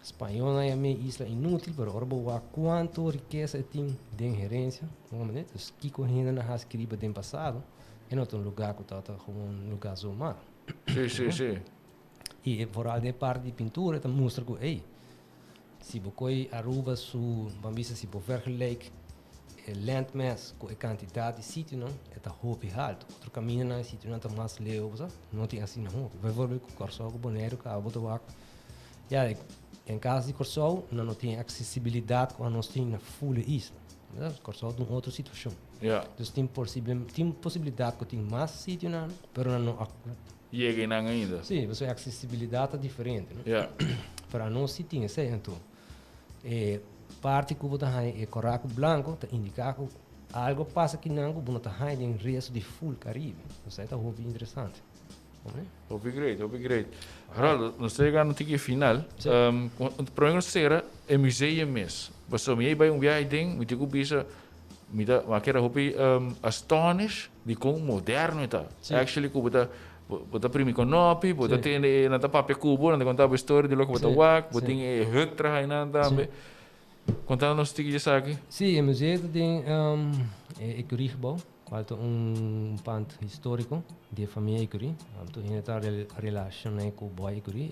espanhol é uma isla inútil, pero agora vou quanto riqueza tem de gerência, né? Então, que correndo na raça que riva do passado, é não um lugar que está como um lugar zomar. Sim. E vooral de parte de pintura, dan mostra que, hey, se você Aruba bambisa se você vergelijkt landmass com a quantidade de sítio, não, é tá hoop alto. Outro caminho na sítio não tá mais leu, não tem assim não. Bijvoorbeeld com Corsol, com Bonaire, com Abotovac. Ja, em caso de Corsol, não tem acessibilidade com a nós tem na full isla. Corsol é uma outra situação. Yeah. Dus tem possibilidade que tem mais sítio não, pero não Chega ainda. Sim, você a acessibilidade é diferente, né? Yeah. Para nós se tinha esse então, parte que você tem é coraco branco, tá indicar que algo passa aqui não, você está em resto de full Caribe. Isso é muito interessante. Hope great. Geraldo, nós chegamos no final. O problema será é museu mesmo. Você me vai viagem, me digo bisa, me dá, mas quero hope astonish de como moderno está. Actually, que bota primi con nopi, bota tiene nata papel cubo, nata contava história de logo bota wak, bota tem hut trabalhando nada. Contando-nos o que já aqui. Sim, o museu tem Ecurie gebouw, qual pand histórico de família Ecurie. Então, ele está relacionado com o boy Ecurie,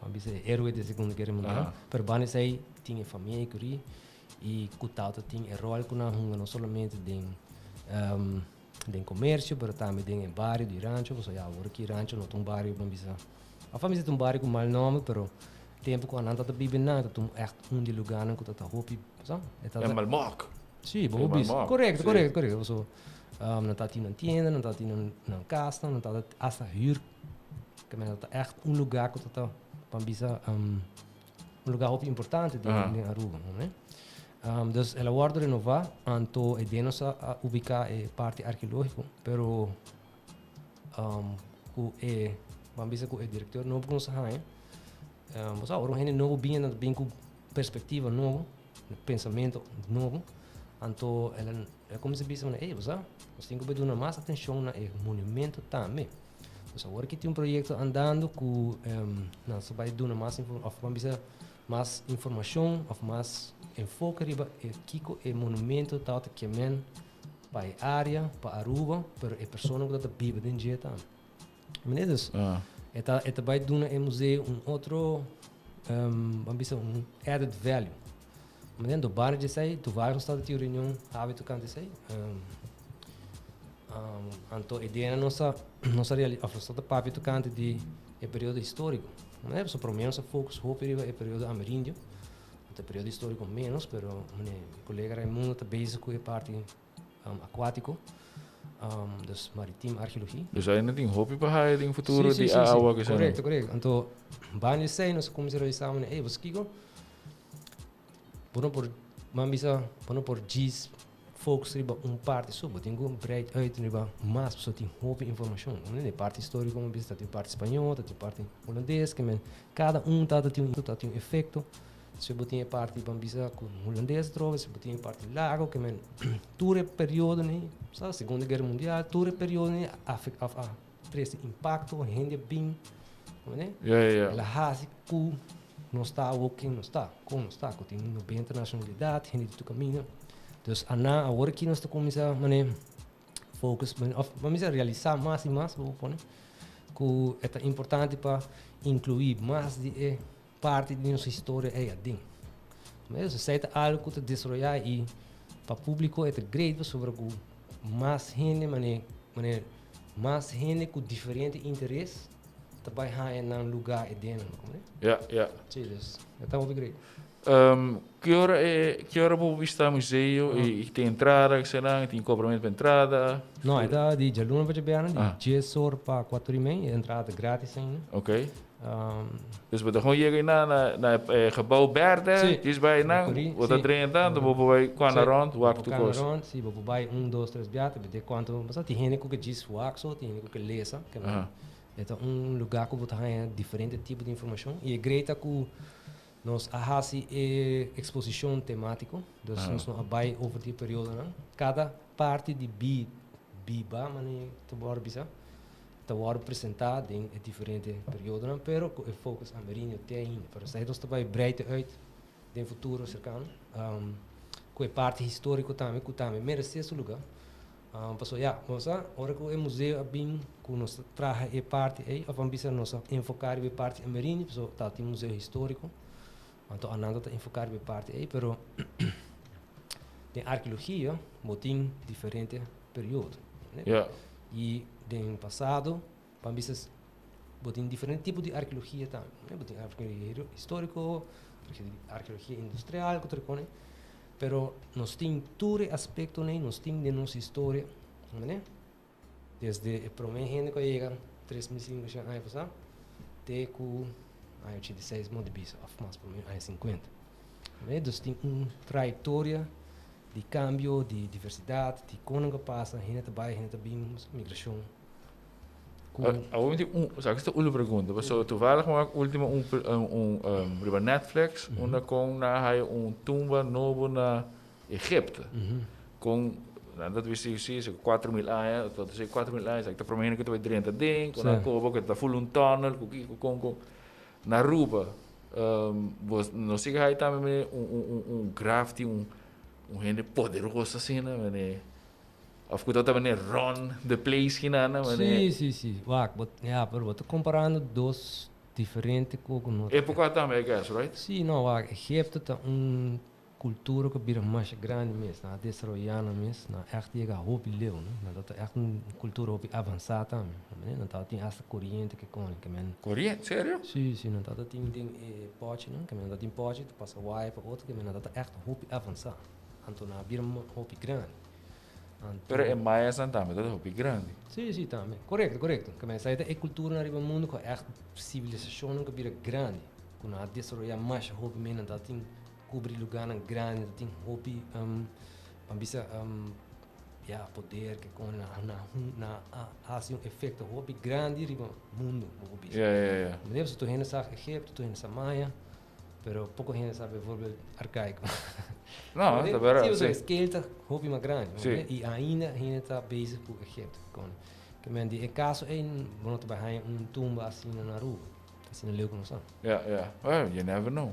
vamos dizer, herói da Segunda Guerra Mundial. Pero bani sei tinha família Ecurie e cutauta tinha rol com na hunga não somente de comércio, mas também de bairro de rancho, você já agora aqui rancho não tem bairro, a família tem um bairro com mal nome, pero tempo quando anda bibi nada, tem echt de lugar não que tá hopi, sabe? É malmoc. Sim, bom, correto. Você não está tendo tienda, não está tendo na casa, não está hasta huur, que men tá echt lugar que tá pambisa lugar hopi importante de Aruba, né? Dus ela guarda renovar, anto e denos a ubicar parte arqueológico, pero vamos dizer que o diretor novo com sabe, mas agora gente novo bem com perspectiva novo, pensamento novo, anto ela como se diz, né, você tem que dar mais atenção na monumento também. Então agora que tem projeto andando com nós vai dar mais informação, mais enfoque riba kiko monumento tal que men para área para Aruba, pero pessoa que vive dentro de tam. Meninos, eta vai dar museu outro vamos added value. Meninos do bar de sei, tu vai estar de reunião, hábito cante sei. Anto ideia nossa realização da papi tu cante de período histórico. Não é só pelo menos foco é período ameríndio. O período histórico menos, pero o colega Raimundo está bezig com a parte aquático, dus maritime arqueologia. Dus ainda tem hope para ir no futuro de água que correto. Então, bani sei nós começamos a você kigo, por diz focus riba parte sobre, tem breed uit riba, mas só tem hope informação, né? Parte histórica como bisa, tem parte espanhol, tem parte holandês, que cada tem um efeito. Se você tem parte bambisa com holandês trova, se você tem parte lago que men todo período né, sabe, Segunda Guerra Mundial, todo período né traz impacto, rende bem, né? Ela hace que não está working, não está, que tem uma bem internacionalidade, rende do caminho. Então, agora que nós estamos a focus, vamos a realizar mais e mais, né? Que é importante para incluir mais de parte de nossa história é assim. Mas se é algo que desarrollar e para o público é grande sobre o mais gente, mais gente com diferente interesse também há em um lugar dentro, né? Yeah. Sim, é tão grande. Que hora vou visitar o museu e tem entrada, que será? Tem cobramento para entrada? Não, é da de Jaluna para Jabiana, de 10 horas para 4h30, entrada grátis ainda. Ok. Dus we gewoon hier naar gebouw Berde, is bij nou, wat er erin dan, dan we gaan naar rond, waar tu koos. Rond, sim, vou vai 1, 2, 3 biata, de quanto, mas tem gente que diz waxo, tem gente que lesa, que então lugar que você tem diferente tipo de informação e é greta que nós fazemos exposição temática, então nós vai over die período, cada parte de biba, mas tu bora bisa. Está apresentado em diferentes períodos, mas o foco é Marinho tem ainda. Para sair nós também breiten uit no futuro cercano. Com a parte histórica também, que também merece esse lugar. Passou, mas agora que o museu é bem, que nós traz a parte aí, vamos nós enfocar a parte Marinho, passou, tá tem museu histórico, então a nada tá enfocar a parte aí, pero tem arqueologia, tem diferentes períodos. E no passado, pambisas botem diferentes tipos de arqueologia também, botem arqueologia histórico, arqueologia industrial, que tu pero nós tem todo aspecto nós tem de nossa história, né? Desde a primeira gente que chega 3.500 anos passado, até que a 86 monte de bisa, mais para mim, 50. Né? Então tem uma trajetória de cambio, de diversidade, de como que passa, a gente vai, migração. Sag esta última pergunta, so toevallig maar última riba Netflix, onde com na tumba novo na Egipte, com dat wist je zie 4.000 anos, dat is 4.000 anos, ik te prometo que tu vai 30 ding, com a coba que tá full tunnel, com na Aruba, não sei que aí também graffiti, gente poderoso assim, né? Of que dat também run the place ginana, sim. Pero estou comparando dois diferentes coisas. Época também, I guess, right? Sim, não, Egipto tem uma cultura que vira mais grande mesmo, na desarrollada mesmo, na echt chega hobby leu, né? Dat é echt uma cultura hobby avançada também, né? Então tem essa corrente que men. Corrente, sério? Sim, então tem pote, né? Que men tem pote, tu passa wipe outro que men dat echt hobby avançado. Então na vira hobby grande. Pero é mais também, dat é hobby grande. Sim, também. Correto. Começa a ter cultura no mundo que é civilização que vira grande. Quando a desenvolver mais hobby menos, dat tem cobrir lugar grande, tem hobby, ambisa, poder que com na assim efeito hobby grande no mundo, hobby. Mas se tu ainda sabe Egipto, tu ainda sabe Maia, pero pouco gente sabe volver arcaico. Não, tá verdade. Sim, escala tá hobby mais grande, e ainda a gente está bezig com Egipto, que men die caso não te vai tumba assim na rua, assim na leuco não sabe. Well, you never know.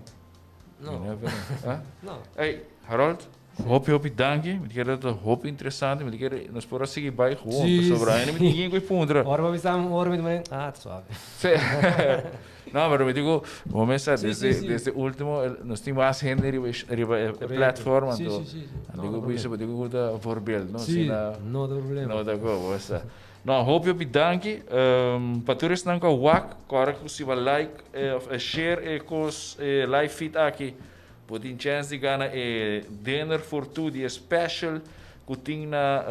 No. You never know. No. Hey, Harold. Hopi, danke. Met die dat hoop interessant. Met die nós podemos seguir bij gewoon. Sobre ainda met ninguém com pondra. Ora vamos met tá suave. Não, mas eu digo, vamos começar desde último, nós temos mais gente riba plataforma, então. Digo da voorbeeld, não? Sim, não dá problema. Não dá go, você. Não, hopi danke. Paturis nanka wak, corre que se vai like, share cos live feed aqui. Tem chance de ganhar dinner for two, die special, que tem na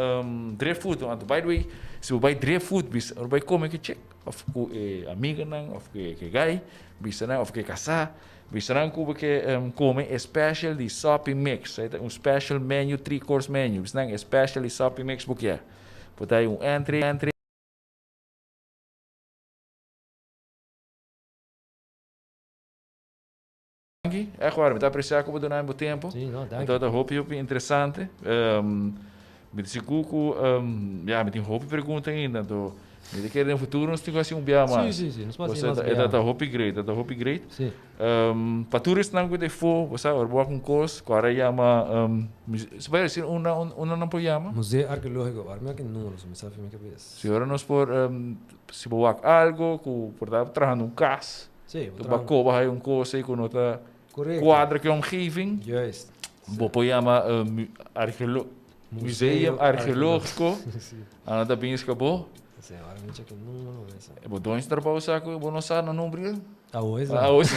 driftfood. Want by the way, se você vai driftfood, você vai comer que check, of que amiga não, of que guy, bisa não, of que casar, bisa não que come special de shopping mix, special menu, 3-course menu, bisa não special de shopping mix porque é, pode aí entry. É claro, me apreciar como durante o tempo. Sim, não, então da roupa é interessante. Me disse Cuco, me tem roupa pergunta ainda. Então, me diz que no futuro nós temos assim mais. Sim, nós podemos fazer. Da roupa great, Sim. Para turistas não que for, você vai boa com coisa, agora chama, se vai ser não pode chamar. Museu Arqueológico, agora que não, me sabe minha cabeça. Se agora nós por se boa algo, por estar trabalhando caso. Sim, tu bacoba aí coisa aí com outra quadra que omgeving. Juist. Bopo chama Museum Arqueológico. Aan dat ben je Sim, agora me check número. É bom, dois trabalhos saco, bom não sabe no número. Hoje. Hoje.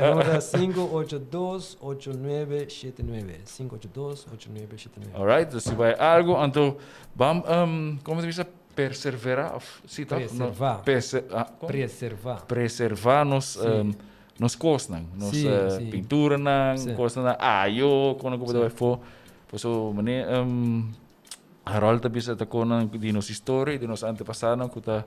Número 582-8979. 582-8979. Alright, então se vai algo, então vamos, como se diz, perseverar, sim, tá? Preservar nos costas, nos pintura, costas, eu quando eu vou for, posso mané Harold também está com de nossa história, de nossa antepassados, que está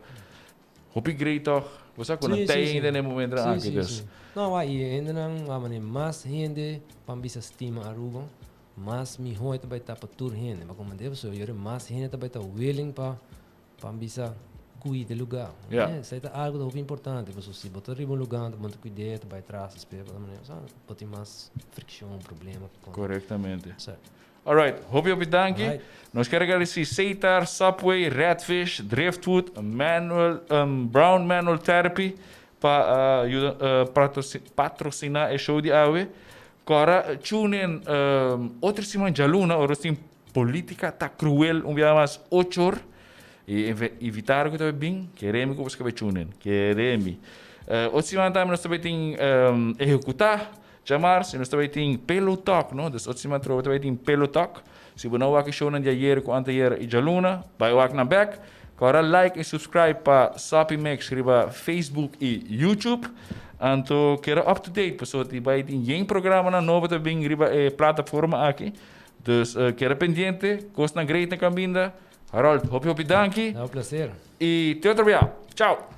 hopi great toch, você quando tem ainda no momento aqui dus. Não, aí ainda não, há mais gente para bisa estima Aruba, mais me hoje também está para tur gente, mas como devo só eu mais gente também está willing para bisa cuidar do lugar. Isso é algo muito importante, porque se botar em um lugar, muito cuidado, vai atrás, espera, pode ter mais fricção, problema. Corretamente. Alright, hoop je op je dankje. Nós queremos agradecer Seitar, Subway, Redfish, Driftwood, Brown Manual Therapy para patrocinar o show de Awe. Agora, tune in outra semana de luna, ora sim, política tá cruel, dia mais 8 horas. E evitar que tu bem, queremos que você vai tune in, queremos. Outra semana também nós também tem executar. Chamar, se nós também tem pelo talk, não? Das outras semanas também tem pelo talk. Se você não aqui show na dia com anteyer e jaluna, vai o na back. Agora like e subscribe para Sopi Max, riba Facebook e YouTube. Então, quero up to date, pessoal, que vai ter um programa na nova também riba plataforma aqui. Dus quero pendente, costa na great na caminda. Harold, hope danke. É um prazer. E te outro dia. Tchau.